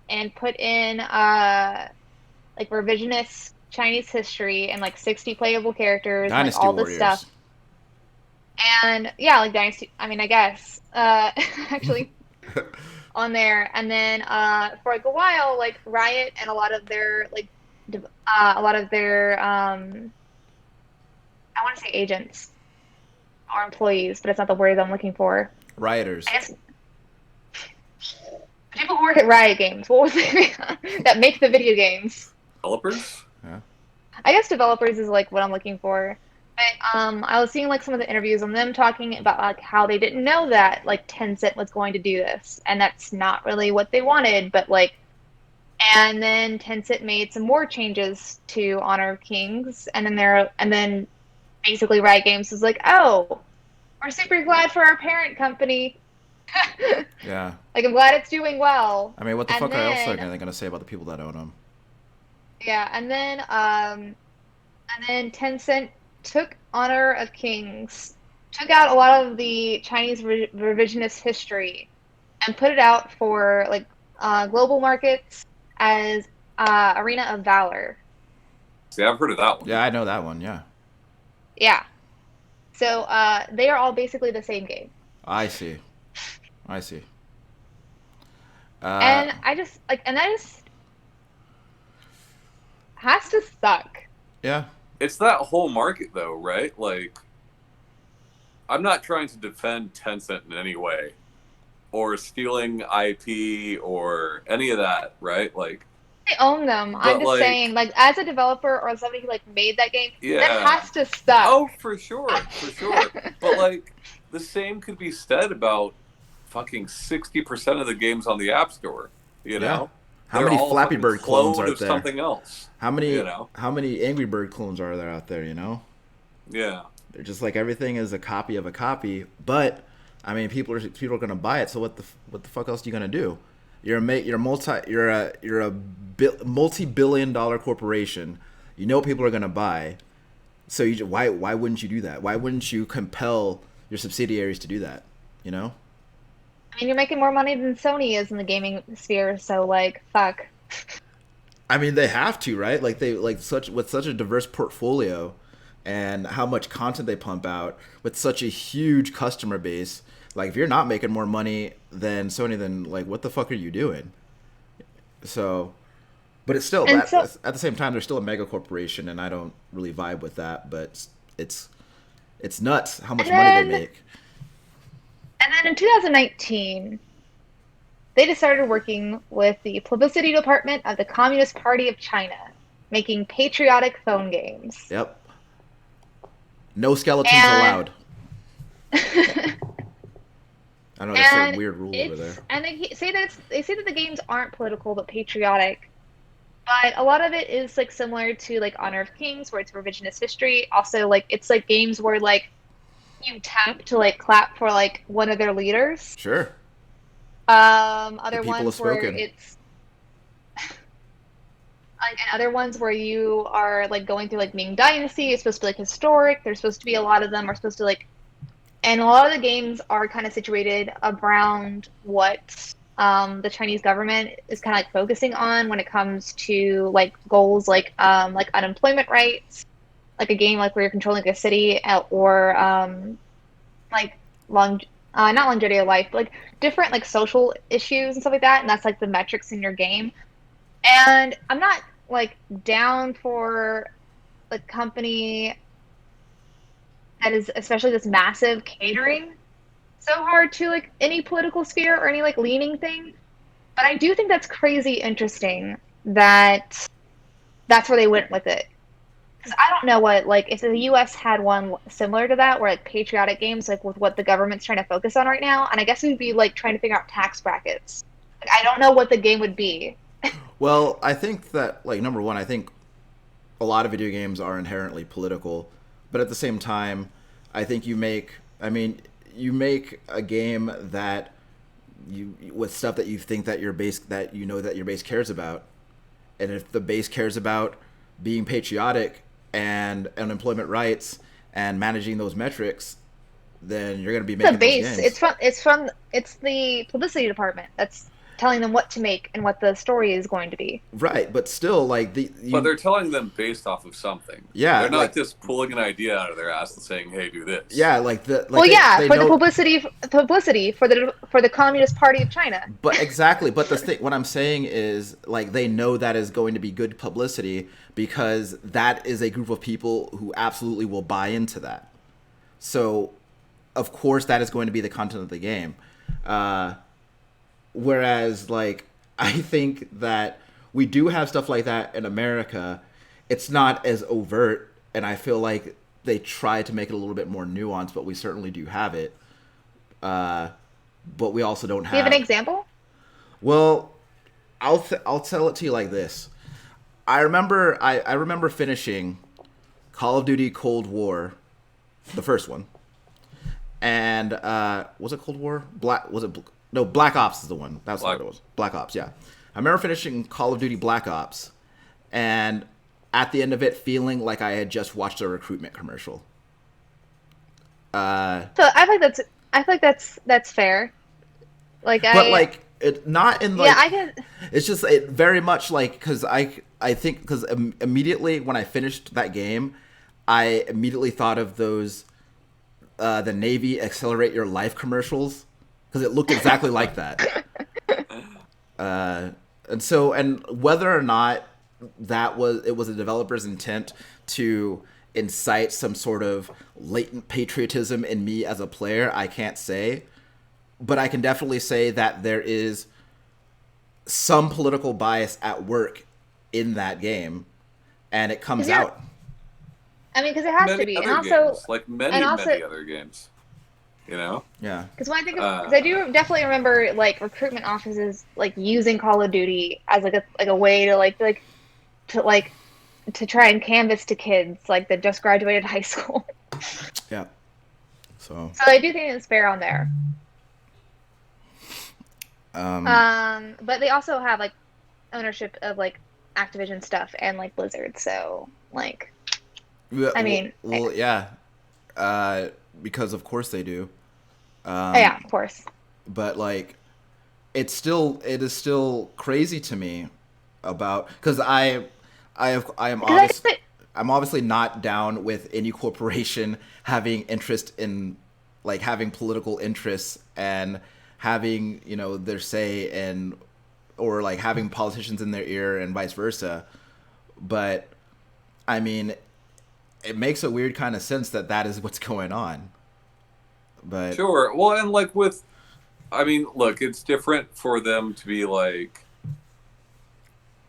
and put in like revisionist Chinese history and like 60 playable characters and like Dynasty all this stuff. Warriors. And yeah, like Dynasty, I mean, I guess actually on there. And then for like a while, like Riot and a lot of their like a lot of their I want to say agents or employees, but it's not the word I'm looking for. Rioters. I guess people who work at Riot Games, what was it that make the video games? Developers? Yeah. I guess developers is like what I'm looking for. But I was seeing like some of the interviews on them talking about like how they didn't know that like Tencent was going to do this, and that's not really what they wanted. But like, and then Tencent made some more changes to Honor of Kings, and then basically Riot Games was like, oh, we're super glad for our parent company. Yeah. Like I'm glad it's doing well. I mean, what the And fuck else are then they gonna say about the people that own them? yeah, and then Tencent took Honor of Kings, took out a lot of the Chinese revisionist history, and put it out for like global markets as Arena of Valor. See, I've heard of that one. Yeah, I know that one. Yeah. Yeah. So they are all basically the same game. I see. I see. Uh, And I just like, and that just has to suck. yeah. It's that whole market, though, right? Like, I'm not trying to defend Tencent in any way or stealing IP or any of that, right? Like, I own them. I'm but just like, saying, like, as a developer or somebody who like made that game, that yeah. has to suck. Oh, for sure, for sure. But like, the same could be said about fucking 60% of the games on the App Store, you Yeah. know? How They're many all a Flappy fucking Bird clones clone are of there? something else, How you many know? how many Angry Bird clones are there out there, you know? Yeah. They're just like everything is a copy of a copy, but I mean people are going to buy it, so what the fuck else are you going to do? You're a multi-billion dollar corporation. You know people are going to buy. So why wouldn't you do that? Why wouldn't you compel your subsidiaries to do that, you know? I mean, you're making more money than Sony is in the gaming sphere, so like, fuck. I mean, they have to, right? Like they like such with such a diverse portfolio and how much content they pump out with such a huge customer base. Like if you're not making more money than Sony, then like what the fuck are you doing? So, but it's still And that so, at the same time they're still a mega corporation, and I don't really vibe with that. But it's it's nuts how and much money they then, make. and then in 2019, they just started working with the publicity department of the Communist Party of China, making patriotic phone games. Yep, no skeletons And allowed. I know that's a and weird rule over there. they say that the games aren't political but patriotic. But a lot of it is like similar to like Honor of Kings, where it's revisionist history. Also, like it's like games where like you tap to like clap for like one of their leaders. Sure, the Other people have ones where spoken. it's like and other ones where you are like going through like Ming Dynasty. It's supposed to be like historic. There's supposed to be a lot of them are supposed to like, and a lot of the games are kind of situated around what the Chinese government is kind of like focusing on when it comes to like goals like unemployment rates, like a game like where you're controlling a city or like long not longevity of life, but like different like social issues and stuff like that, and that's like the metrics in your game. And I'm not like down for a company that is especially this massive catering so hard to like any political sphere or any like leaning thing. But I do think that's crazy interesting that that's where they went with it. Because I don't know what like if the U.S. had one similar to that, where like patriotic games, like with what the government's trying to focus on right now, and I guess we'd be like trying to figure out tax brackets. Like, I don't know what the game would be. Well, I think that like number one, I think a lot of video games are inherently political, but at the same time, I think you make a game that you with stuff that you think that your base that you know that your base cares about, and if the base cares about being patriotic and unemployment rights and managing those metrics, then you're going to be The making those base, games. it's the publicity department that's telling them what to make and what the story is going to be. Right, but still like But they're telling them based off of something. yeah, They're not like just pulling an idea out of their ass and saying, "Hey, do this." yeah, like the like Well, yeah, they for the know. publicity for the Communist Party of China. But exactly, but the thing, what I'm saying is, like, they know that is going to be good publicity because that is a group of people who absolutely will buy into that. So, of course, that is going to be the content of the game. Uh, Whereas, like, I think that we do have stuff like that in America. It's not as overt, and I feel like they try to make it a little bit more nuanced, but we certainly do have it. Uh, but we also don't Do you have an have. example? Well, I'll tell it to you like this. I remember finishing Call of Duty Cold War, the first one, and was it Cold War? No, Black Ops is the one. That's what it was. Black Ops, yeah. I remember finishing Call of Duty Black Ops, and at the end of it, feeling like I had just watched a recruitment commercial. So I feel like that's fair. Like But I like it not in yeah like I can it's just it very much like because I think because immediately when I finished that game, I immediately thought of those the Navy Accelerate Your Life commercials because it looked exactly like that. And whether or not it was a developer's intent to incite some sort of latent patriotism in me as a player, I can't say. But I can definitely say that there is some political bias at work in that game, and it comes out. I mean, because it has to Many be, and other also, games, like many other games, you know. Yeah. because when I think of, because I do definitely remember like recruitment offices like using Call of Duty as like a way to to try and canvas to kids like that just graduated high school. Yeah. So I do think it's fair on there. But they also have like ownership of like Activision stuff and like Blizzard, so like, I mean, yeah, because of course they do. yeah, of course. But like, it is still crazy to me about because I'm obviously not down with any corporation having interest in like having political interests and having their say and or like having politicians in their ear and vice versa. But I mean, it makes a weird kind of sense that is what's going on. But sure, well, and like I mean, look, it's different for them to be like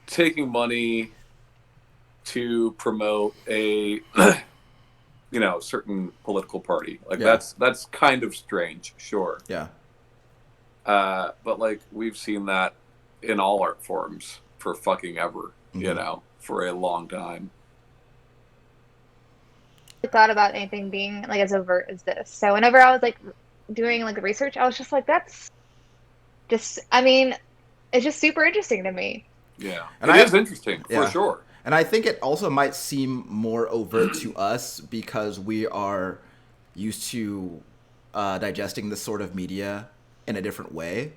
taking money to promote a certain political party. Like that's kind of strange, sure. Yeah. But like we've seen that in all art forms for fucking ever, for a long time. I thought about anything being like as overt as this. So whenever I was like doing like research, I was just like, that's just, I mean, it's just super interesting to me. Yeah, and it is interesting for sure. And I think it also might seem more overt to us because we are used to digesting this sort of media in a different way.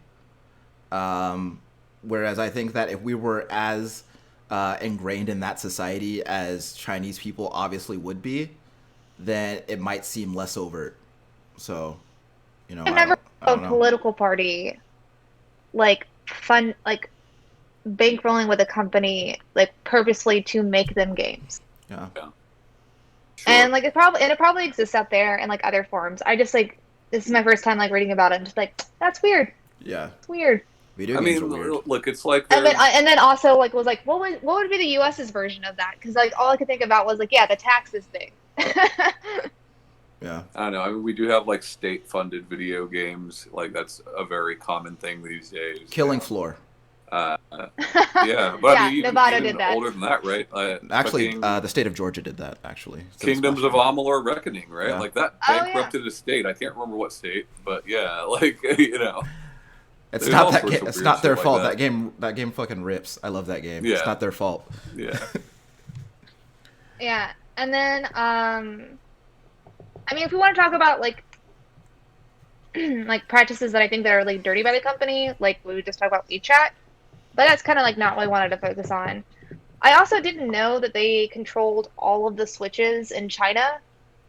Whereas I think that if we were as ingrained in that society as Chinese people obviously would be, then it might seem less overt. So, I've never a political party like bankrolling with a company like purposely to make them games. Yeah. Sure. And like it probably exists out there in like other forms. I just like this is my first time like reading about it and just like that's weird. Yeah. It's weird. Video games are weird. Look, it's like and then also like was like what would be the US's version of that? Because like all I could think about was like the taxes thing. Yeah. I don't know. I mean, we do have like state-funded video games. Like that's a very common thing these days. Killing Floor. Yeah, but I mean, Nevada did that. Older than that, right? Actually, the state of Georgia did that. Actually, Kingdoms of Amalur Reckoning, right? Yeah. Like that bankrupted a state. I can't remember what state, but yeah, like it's not their fault. Like that game fucking rips. I love that game. Yeah. It's not their fault. Yeah. Yeah, and then I mean, if we want to talk about like like practices that I think that are like dirty by the company, like we would just talk about WeChat. But that's kind of like not what I wanted to focus on. I also didn't know that they controlled all of the switches in China,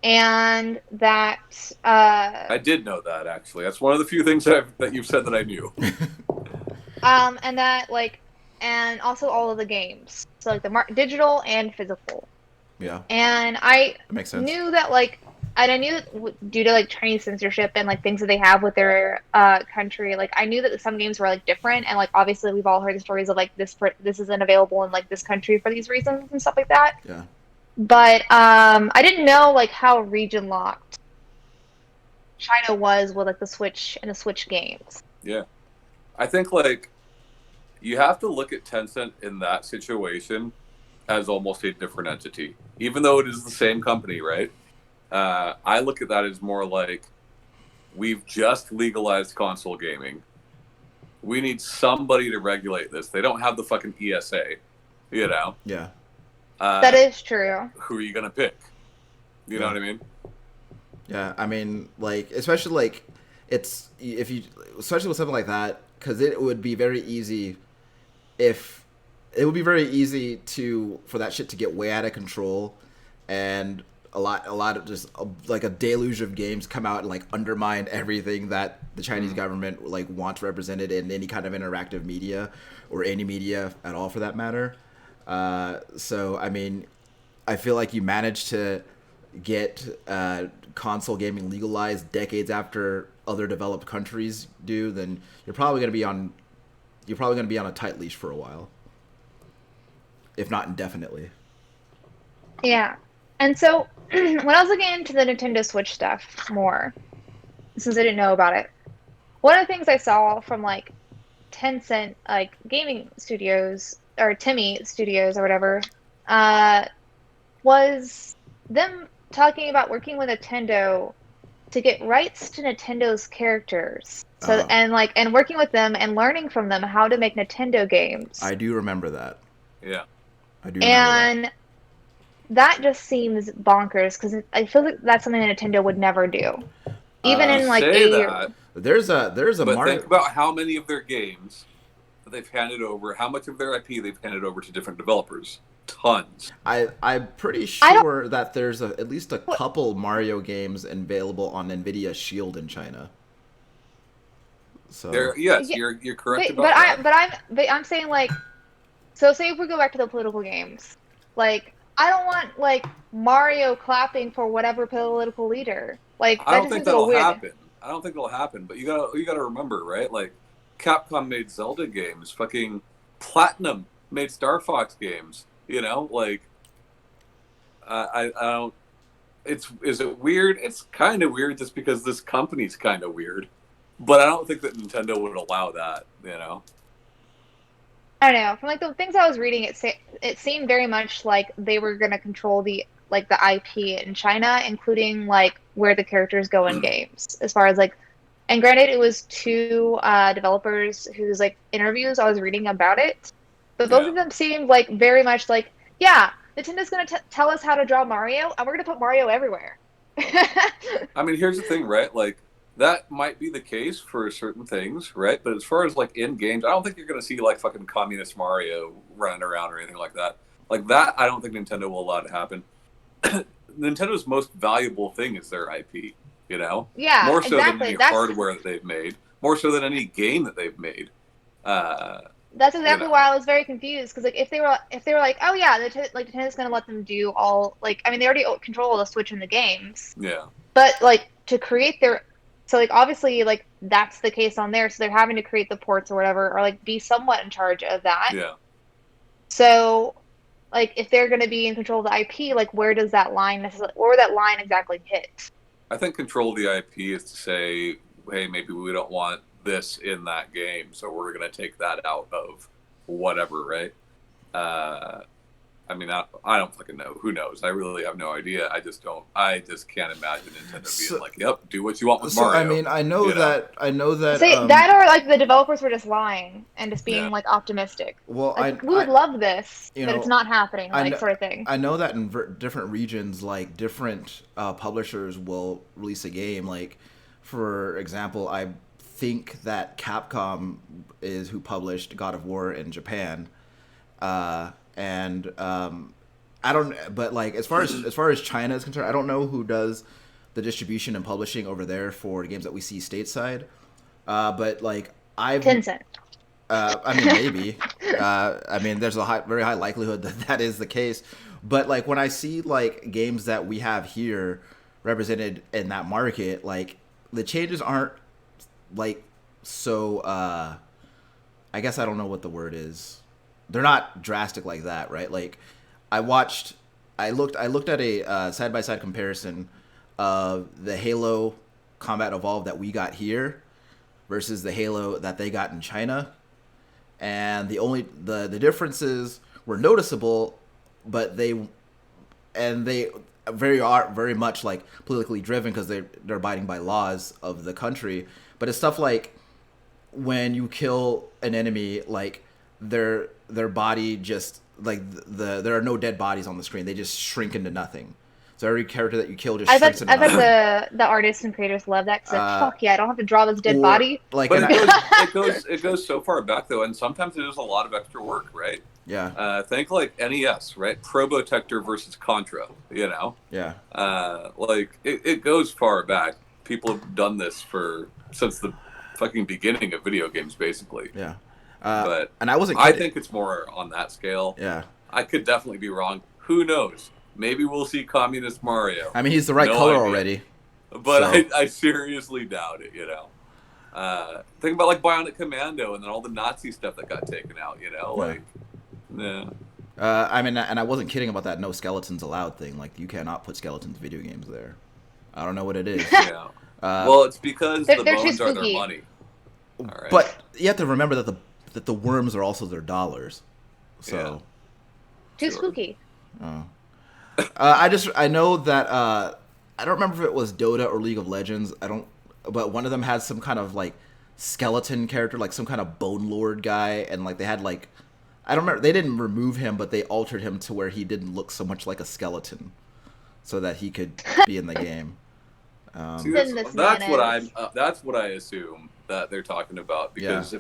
and that I did know that actually. That's one of the few things that you've said that I knew. And that like, and also all of the games, so like the digital and physical. Yeah. And I makes sense. knew that like. And I knew that due to like Chinese censorship and like things that they have with their country, like I knew that some games were like different, and like obviously we've all heard the stories of like this isn't available in like this country for these reasons and stuff like that. Yeah. But I didn't know like how region locked China was with like the Switch and the Switch games. Yeah, I think like you have to look at Tencent in that situation as almost a different entity, even though it is the same company, right? I look at that as more like we've just legalized console gaming. We need somebody to regulate this. They don't have the fucking ESA, Yeah. That is true. Who are you gonna pick? You know what I mean? Yeah, I mean, like especially like especially with something like that, because it would be very easy for that shit to get way out of control, and a lot of just like a deluge of games come out and like undermine everything that the Chinese government like wants represented in any kind of interactive media or any media at all for that matter. So I mean, I feel like you managed to get console gaming legalized decades after other developed countries do, then you're probably going to be on a tight leash for a while, if not indefinitely. Yeah. And so when I was looking into the Nintendo Switch stuff more, since I didn't know about it, one of the things I saw from like Tencent, like gaming studios or Timmy Studios or whatever, uh, was them talking about working with Nintendo to get rights to Nintendo's characters. So Uh, and working with them and learning from them how to make Nintendo games. I do remember that. Yeah. I do remember that. And that just seems bonkers because I feel like that's something that Nintendo would never do. Even You in like say a that, There's a but Mario. think about how many of their games that they've handed over, how much of their IP they've handed over to different developers. Tons. I'm pretty I don't sure that there's at least a couple Mario games available on Nvidia Shield in China. So Yes, yeah, you're correct about that. but I'm saying like so say if we go back to the political games, like I don't want like Mario clapping for whatever political leader. Like I that don't just think seems a little that'll weird. happen. I don't think it'll happen. But you gotta remember, right? Like Capcom made Zelda games. Fucking Platinum made Star Fox games. You know, like I don't. Is it weird? It's kind of weird just because this company's kind of weird. But I don't think that Nintendo would allow that. You know. I don't know. From like the things I was reading, it seemed very much like they were going to control the IP in China, including like where the characters go in games. As far as like, and granted, it was two developers whose like interviews I was reading about it, but both Yeah. of them seemed like very much like, yeah, Nintendo's going to tell us how to draw Mario, and we're going to put Mario everywhere. I mean, here's the thing, right? Like that might be the case for certain things, right? But as far as like in games, I don't think you're going to see like fucking communist Mario running around or anything like that. Like that, I don't think Nintendo will allow to happen. Nintendo's most valuable thing is their IP, you know, Yeah, more so than exactly. any hardware that they've made, more so than any game that they've made. Uh, That's you exactly know, why I was very confused because like if they were like, oh yeah, like Nintendo's gonna let them do all like I mean they already control the Switch in the games, yeah, but like to create their so like obviously like that's the case on there, so they're having to create the ports or whatever or like be somewhat in charge of that. yeah. So like if they're gonna be in control of the IP, like where does that line necessarily where would that line exactly hit? I think control of the IP is to say, hey, maybe we don't want this in that game, so we're going to take that out of whatever, right? Uh, I mean, I don't fucking know. Who knows? I really have no idea. I just don't. I just can't imagine Nintendo being so, like, "Yep, do what you want with so Mario." I mean, I know that Say that or like the developers were just lying and just Yeah, being like optimistic. well, Like we would love this, you but it's know, not happening, I like know, sort of thing. I know that in different regions, like different publishers will release a game. Like, for example, I think that Capcom is who published God of War in Japan, and I don't. But like, as far as China is concerned, I don't know who does the distribution and publishing over there for games that we see stateside. But like, Tencent. I mean, maybe. I mean, there's a very high likelihood that that is the case. But like when I see like games that we have here represented in that market, like the changes aren't like so. I guess I don't know what the word is. They're not drastic like that, right? Like I watched, I looked at a side by side comparison of the Halo Combat Evolved that we got here versus the Halo that they got in China, and the differences were noticeable, but they are very much like politically driven because they're abiding by laws of the country. But it's stuff like when you kill an enemy, like their body just like there are no dead bodies on the screen; they just shrink into nothing. So every character that you kill just shrinks into I bet nothing. the artists and creators love that because Uh, fuck yeah, I don't have to draw this dead or body. like but an it goes so far back though, and sometimes it is a lot of extra work, right? Yeah. Think like NES, right? Probotector versus Contra. Yeah. Like it goes far back. People have done this since the fucking beginning of video games, basically. Yeah. But And I wasn't I kidding. think it's more on that scale. Yeah. I could definitely be wrong. Who knows? Maybe we'll see Communist Mario. I mean, he's the right No color idea. already. But So. I seriously doubt it, Think about like Bionic Commando and then all the Nazi stuff that got taken out, like, yeah. I mean, and I wasn't kidding about that no skeletons allowed thing. Like, you cannot put skeletons in video games there. I don't know what it is. Yeah. Well, it's because the they're too bones are their spooky. money. All right. But you have to remember that the worms are also their dollars. So. Too spooky. I know that I don't remember if it was Dota or League of Legends. But one of them had some kind of like skeleton character, like some kind of bone lord guy, and like they had like I don't remember. They didn't remove him, but they altered him to where he didn't look so much like a skeleton, so that he could be in the game. See, that's what I assume that they're talking about, because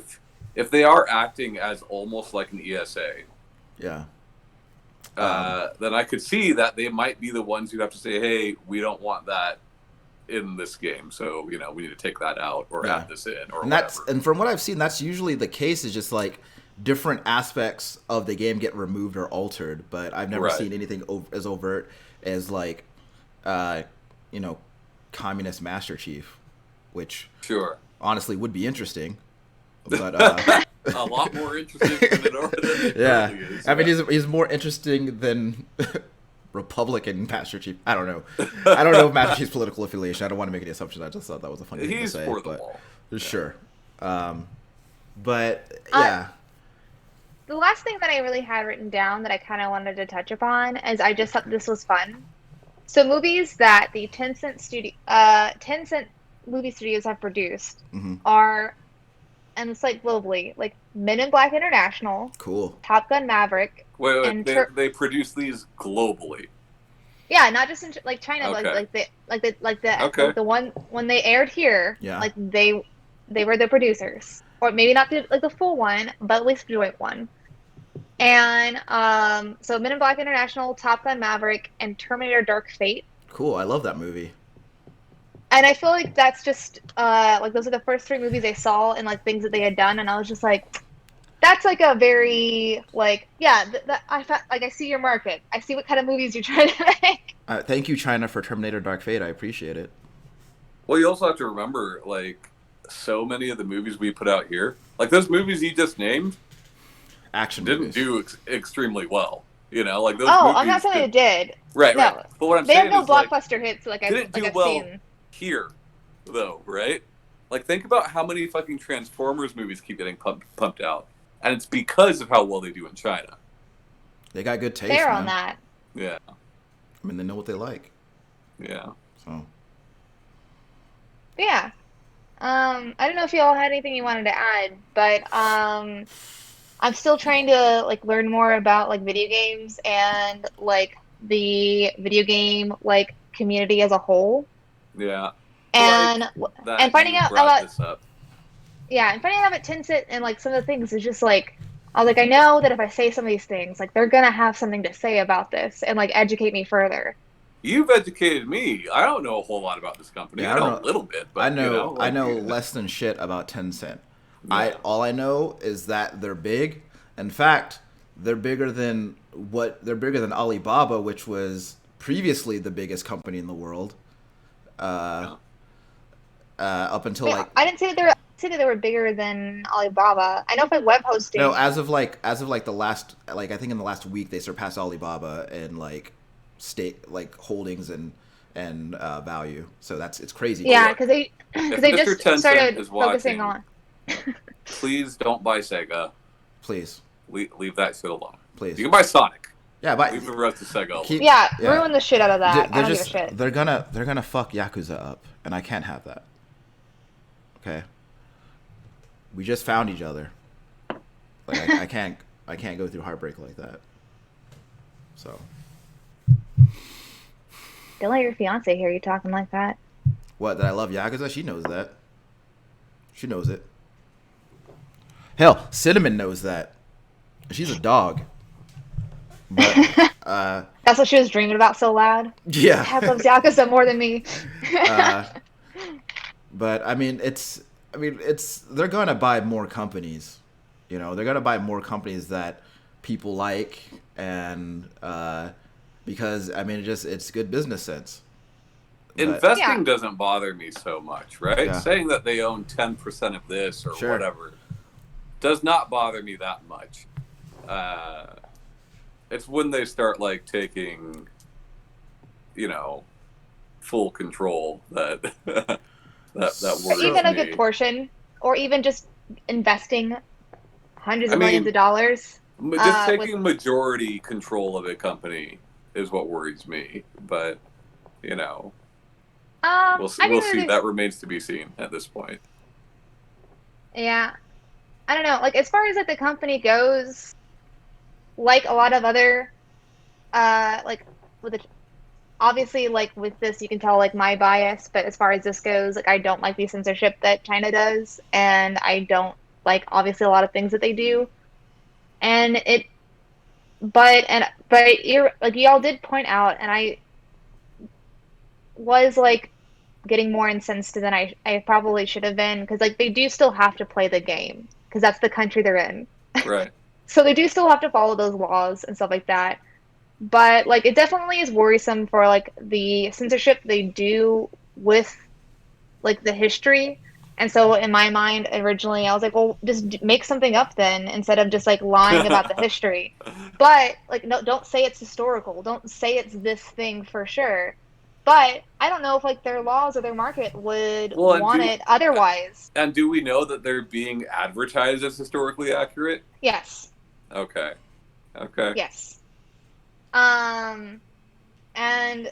if they are acting as almost like an ESA, yeah. Then I could see that they might be the ones who'd have to say, hey, we don't want that in this game, so we need to take that out or add this in or whatever. And from what I've seen, that's usually the case. Is just like different aspects of the game get removed or altered, but I've never seen anything as overt as like Communist Master Chief, which honestly would be interesting, but a lot more interesting than it already is. I mean, he's more interesting than Republican Master Chief. I don't know if Master Chief's political affiliation. I don't want to make any assumptions. I just thought that was a funny thing to say. He's for the wall. Sure. But yeah. The last thing that I really had written down that I kind of wanted to touch upon is I just thought this was fun. So movies that the Tencent movie studios have produced are, and it's like globally, like Men in Black International, cool, Top Gun Maverick. Wait, they produce these globally. Yeah, not just in like China, Okay. like the one when they aired here, like they were the producers, or maybe not the full one, but at least the joint one. And so Men in Black International, Top Gun Maverick, and Terminator Dark Fate. Cool, I love that movie. And I feel like that's just like those are the first 3 movies I saw and like things that they had done, and I was just like, that's like a very like I see your market. I see what kind of movies you're trying to make. Thank you, China, for Terminator Dark Fate. I appreciate it. Well, you also have to remember, like, so many of the movies we put out here, like those movies you just named, action didn't do extremely well. Like those. Oh, movies I'm not saying it did. Right, no. right. But what I'm they saying have no is, blockbuster hits like didn't do I've well seen here, though, right? Like, think about how many fucking Transformers movies keep getting pumped out, and it's because of how well they do in China. They got good taste. Fair man. on that. Yeah. I mean, they know what they like. Yeah. So. Yeah. I don't know if you all had anything you wanted to add, but I'm still trying to like learn more about like video games and like the video game like community as a whole. Yeah. And finding out about this up. Yeah, and finding out about Tencent and like some of the things is just like I was like, I know that if I say some of these things, like they're gonna have something to say about this and like educate me further. You've educated me. I don't know a whole lot about this company. Yeah, I know a little bit, but I know less than shit about Tencent. Yeah. All I know is that they're big. In fact, they're bigger than Alibaba, which was previously the biggest company in the world. Up until like I didn't say that they were bigger than Alibaba. I know for web hosting. No, as of like the last, like I think in the last week they surpassed Alibaba in like like holdings and value. So it's crazy. Yeah, because they just Tencent started is watching, focusing on. Please don't buy Sega. Please leave that shit alone. Please. You can buy Sonic. Yeah, but leave the rest of Sega alone. Yeah, ruin the shit out of that. I don't give a shit. They're gonna fuck Yakuza up, and I can't have that. Okay. We just found each other. Like I can't go through heartbreak like that. So. Don't let your fiance hear you talking like that. What, that I love Yakuza? She knows that. She knows it. Hell, Cinnamon knows that. She's a dog. But That's what she was dreaming about so loud. yeah. Dad loves Yakuza more than me. uh, but it's they're gonna buy more companies. You know, they're gonna buy more companies that people like, and because it's good business sense. But Investing Yeah. doesn't bother me so much, right? yeah, Saying that they own 10% of this or sure. whatever does not bother me that much. Uh, it's when they start like taking, you know, full control that that Or worries So even a good me. portion, or even just investing hundreds I of millions mean, of dollars just with taking majority control of a company is what worries me. But you know, I we'll think that see. there's That remains to be seen at this point. yeah, I don't know. Like as far as like the company goes, like a lot of other like with the obviously like with this you can tell like my bias, but as far as this goes, like I don't like the censorship that China does, and I don't like obviously a lot of things that they do. And it but you're like y'all did point out, and I was like getting more incensed than I probably should have been, because like they do still have to play the game because that's the country they're in. Right. So they do still have to follow those laws and stuff like that. But like it definitely is worrisome for like the censorship they do with like the history. And so in my mind originally I was like, well, just make something up then instead of just like lying about the history. But like no, don't say it's historical. Don't say it's this thing for sure. But I don't know if like their laws or their market would Well, want it otherwise. and do we know that they're being advertised as historically accurate? Yes. Okay. Okay. Yes. Um and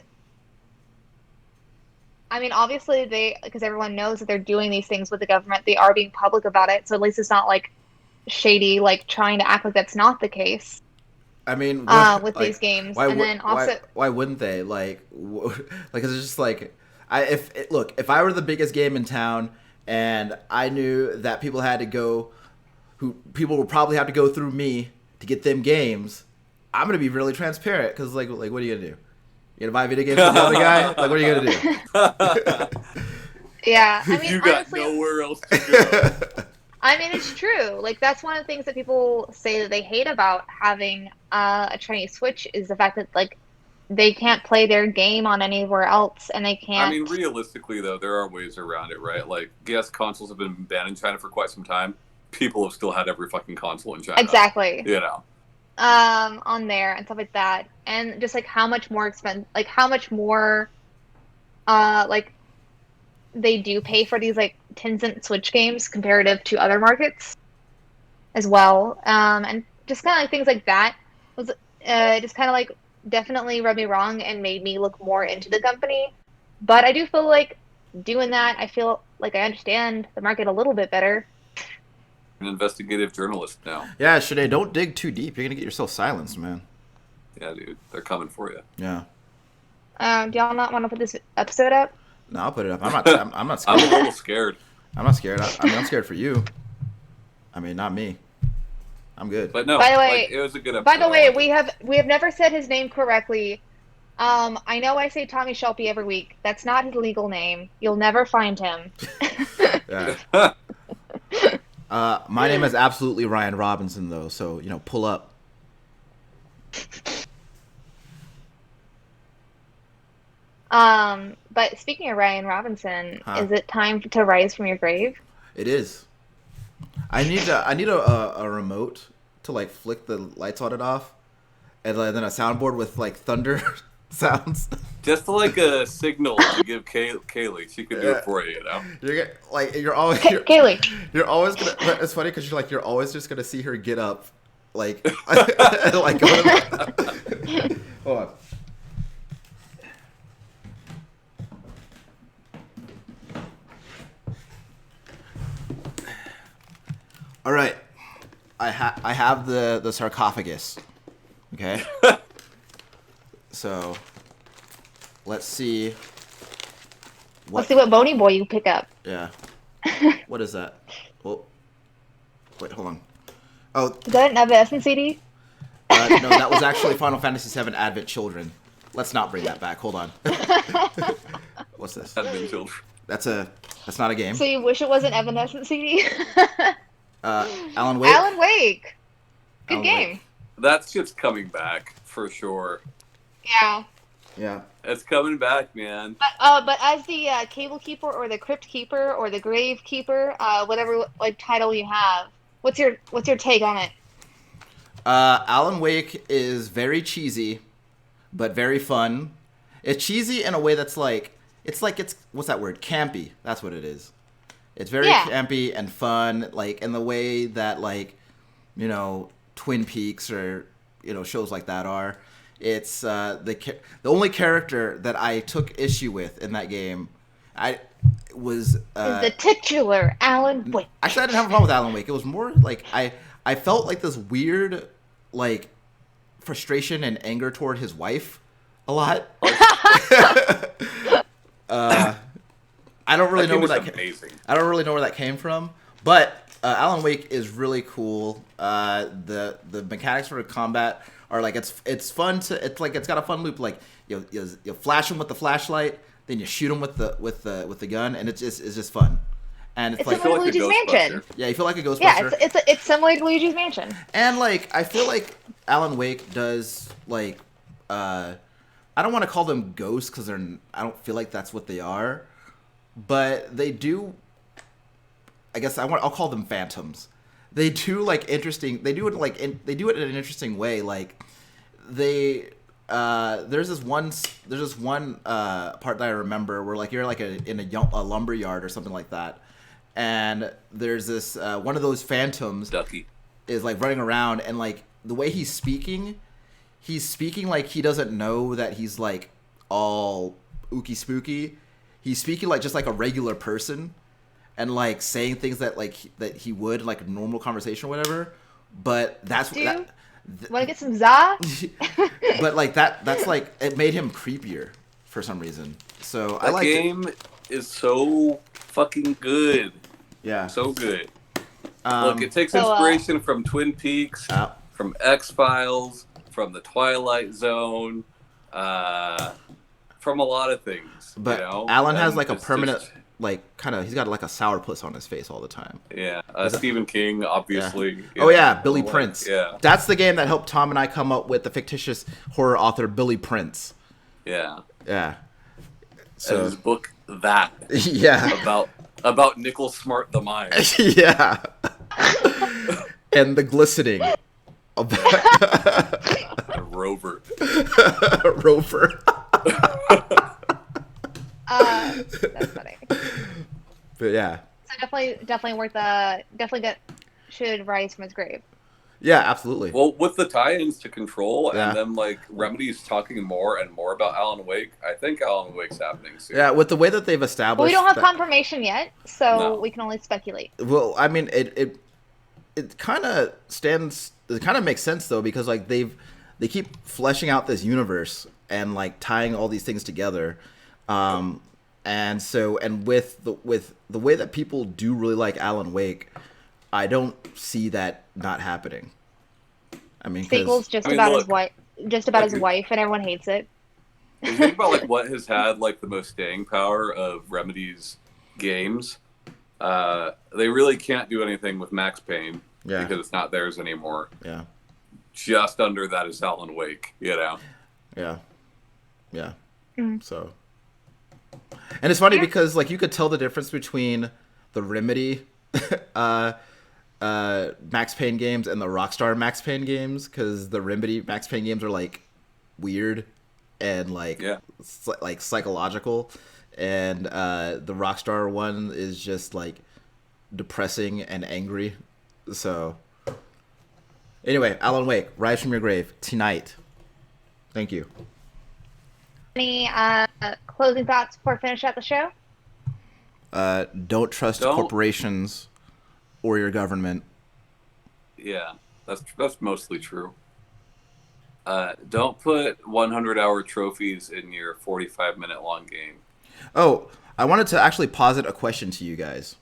I mean, obviously they, because everyone knows that they're doing these things with the government, they are being public about it. So at least it's not like shady, like trying to act like that's not the case I mean, what with these like games. And then also, why wouldn't they like it's just like look, if I were the biggest game in town and I knew that people had to go who people would probably have to go through me to get them games, I'm gonna be really transparent because like what are you gonna do? You gonna buy video games from the other guy? Like what are you gonna yeah, I mean, You got honestly, nowhere else to go. do? I mean, it's true. Like that's one of the things that people say that they hate about having a Chinese Switch is the fact that like they can't play their game on anywhere else, and they I can't. mean, realistically, though, there are ways around it, right? Like, yes, consoles have been banned in China for quite some time. People have still had every fucking console in China. Exactly. You know. On there and stuff like that, and just like how much more like how much more like they do pay for these like Tencent Switch games comparative to other markets as well, and just kind of like things like that was just kind of like definitely rubbed me wrong and made me look more into the company. But I do feel like doing that, I feel like I understand the market a little bit better. An investigative journalist now. Yeah, Shanae, don't dig too deep. You're gonna get yourself silenced, man. Yeah, dude, they're coming for you. Yeah. Do y'all not want to put this episode up? No, I'll put it up. I'm not I'm scared. a little scared, I'm not scared. I'm scared for you. I mean, not me. I'm good. but no, By the like way, it was a good by episode. the I way, liked it. we have never said his name correctly. I know I say Tommy Shelby every week. That's not his legal name. You'll never find him. Yeah. My name is absolutely Ryan Robinson, though. So pull up. But speaking of Ryan Robinson, Huh? is it time to rise from your grave? It is. I need a remote to like flick the lights on and off, and then a soundboard with like thunder sounds. Just like a signal to give Kaylee, she could do Yeah. it for you. You know. You're always Kaylee. you're always gonna. It's funny because you're always just gonna see her get up, like like go to, hold on. All right, I have the sarcophagus. Okay, so let's see. Let's see what bony boy you pick up. Yeah. What is that? Well, wait, hold on. Oh, Is that an Evanescence CD? No, that was actually Final Fantasy VII Advent Children. Let's not bring that back. Hold on. What's this? Advent Children. That's not a game. So you wish it was an Evanescent CD? Alan Wake. Alan Wake. Good Alan game. Wake. That's just coming back for sure. Yeah. Yeah. It's coming back, man. But as the Cable Keeper or the Crypt Keeper or the Grave Keeper, whatever like title you have, what's your take on it? Alan Wake is very cheesy, but very fun. It's cheesy in a way that's like it's what's that word? Campy. That's what it is. It's very campy and fun, like in the way that like, you know, Twin Peaks or, you know, shows like that are. It's the only character that I took issue with in that game, was Is the titular Alan Wake. Actually, I didn't have a problem with Alan Wake. It was more like I felt like this weird like frustration and anger toward his wife a lot. I don't really know where that I don't really know where that came from, but Alan Wake is really cool. The mechanics for combat are like it's fun to it's got a fun loop. Like you flash him with the flashlight, then you shoot him with the gun, and it's just fun. And it's like similar to Luigi's Mansion. Yeah, you feel like a Ghostbuster. Yeah, it's similar to Luigi's Mansion. And like I feel like Alan Wake does like I don't want to call them ghosts because I don't feel like that's what they are, but they do. I guess I'll call them phantoms. They do like interesting. They do it they do it in an interesting way. Like there's this one part that I remember where like you're like in a lumber yard or something like that, and there's this one of those phantoms Ducky is like running around, and like the way he's speaking like he doesn't know that he's like all ooky spooky. He's speaking like just like a regular person, and like saying things that that he would like a normal conversation or whatever. But that's Want to get some za? But like that's like it made him creepier for some reason. So I like the game is so fucking good. Yeah, so good. Look, it takes inspiration from Twin Peaks, from X-Files, from the Twilight Zone, from a lot of things. But you know? Alan has like a permanent, like kind of, he's got like a sourpuss on his face all the time. Yeah, Stephen King, obviously. Yeah. Billy Prince. Yeah, that's the game that helped Tom and I come up with the fictitious horror author Billy Prince. Yeah. So and his book that. Yeah. About Nicholas Smart the Mime. Yeah. And the glistening. Rover. Rover. That's funny. But yeah. So definitely should rise from its grave. Yeah, absolutely. Well, with the tie-ins to Control and then like Remedy's talking more and more about Alan Wake, I think Alan Wake's happening soon. Yeah, with the way that they've established. Well, we don't have confirmation yet, so we can only speculate. Well, I mean, it kind of stands. It kind of makes sense though, because like they keep fleshing out this universe and like tying all these things together, and with the way that people do really like Alan Wake, I don't see that not happening. I mean, sequel's his wife, his wife, and everyone hates it. If you think about like what has had like the most staying power of Remedy's games, they really can't do anything with Max Payne because it's not theirs anymore. Yeah. Just under that is Alan Wake, you know. Yeah. Mm-hmm. So, and it's funny because like you could tell the difference between the Remedy Max Payne games and the Rockstar Max Payne games, because the Remedy Max Payne games are like weird and like like psychological, and the Rockstar one is just like depressing and angry. So anyway, Alan Wake, Rise from Your Grave tonight. Thank you. Any closing thoughts before we finish out the show? Don't trust corporations or your government. Yeah, that's mostly true. Don't put 100-hour trophies in your 45-minute long game. Oh, I wanted to actually posit a question to you guys.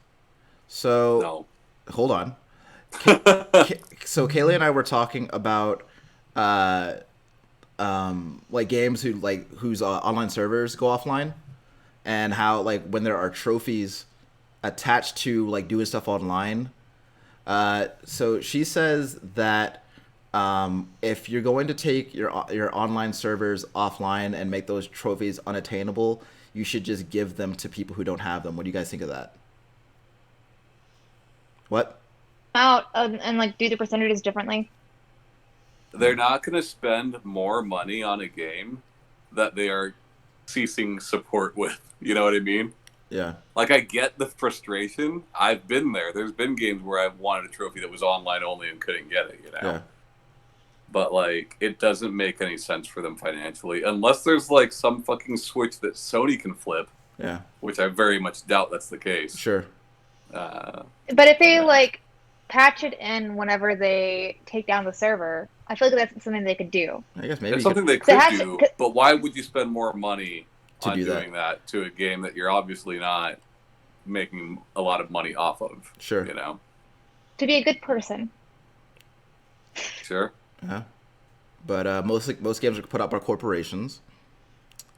So, hold on. So Kaylee and I were talking about uh, like games whose online servers go offline, and how like when there are trophies attached to like doing stuff online. So she says that if you're going to take your online servers offline and make those trophies unattainable, you should just give them to people who don't have them. What do you guys think of that? What? Out and like do the percentages differently. They're not going to spend more money on a game that they are ceasing support with. You know what I mean? Yeah. Like, I get the frustration. I've been there. There's been games where I've wanted a trophy that was online only and couldn't get it, you know? Yeah. But, like, it doesn't make any sense for them financially. Unless there's, like, some fucking switch that Sony can flip. Yeah. Which I very much doubt that's the case. Sure. But if they, like, patch it in whenever they take down the server, I feel like that's something they could do. I guess maybe it's something they could do, but why would you spend more money on doing that to a game that you're obviously not making a lot of money off of? Sure. You know? To be a good person. Sure. Yeah. But most games are put up by corporations.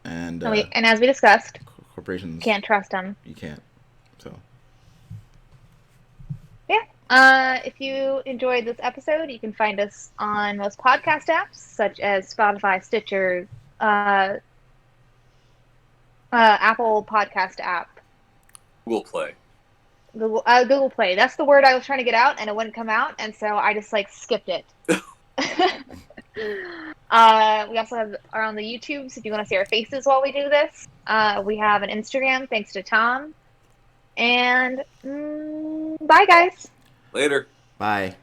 And as we discussed, corporations can't trust them. You can't. So. Yeah. If you enjoyed this episode, you can find us on most podcast apps such as Spotify, Stitcher, Apple Podcast app. Google Play. Google Play. That's the word I was trying to get out, and it wouldn't come out, and so I just like skipped it. We also are on the YouTubes if you want to see our faces while we do this. We have an Instagram, thanks to Tom. And bye, guys. Later. Bye.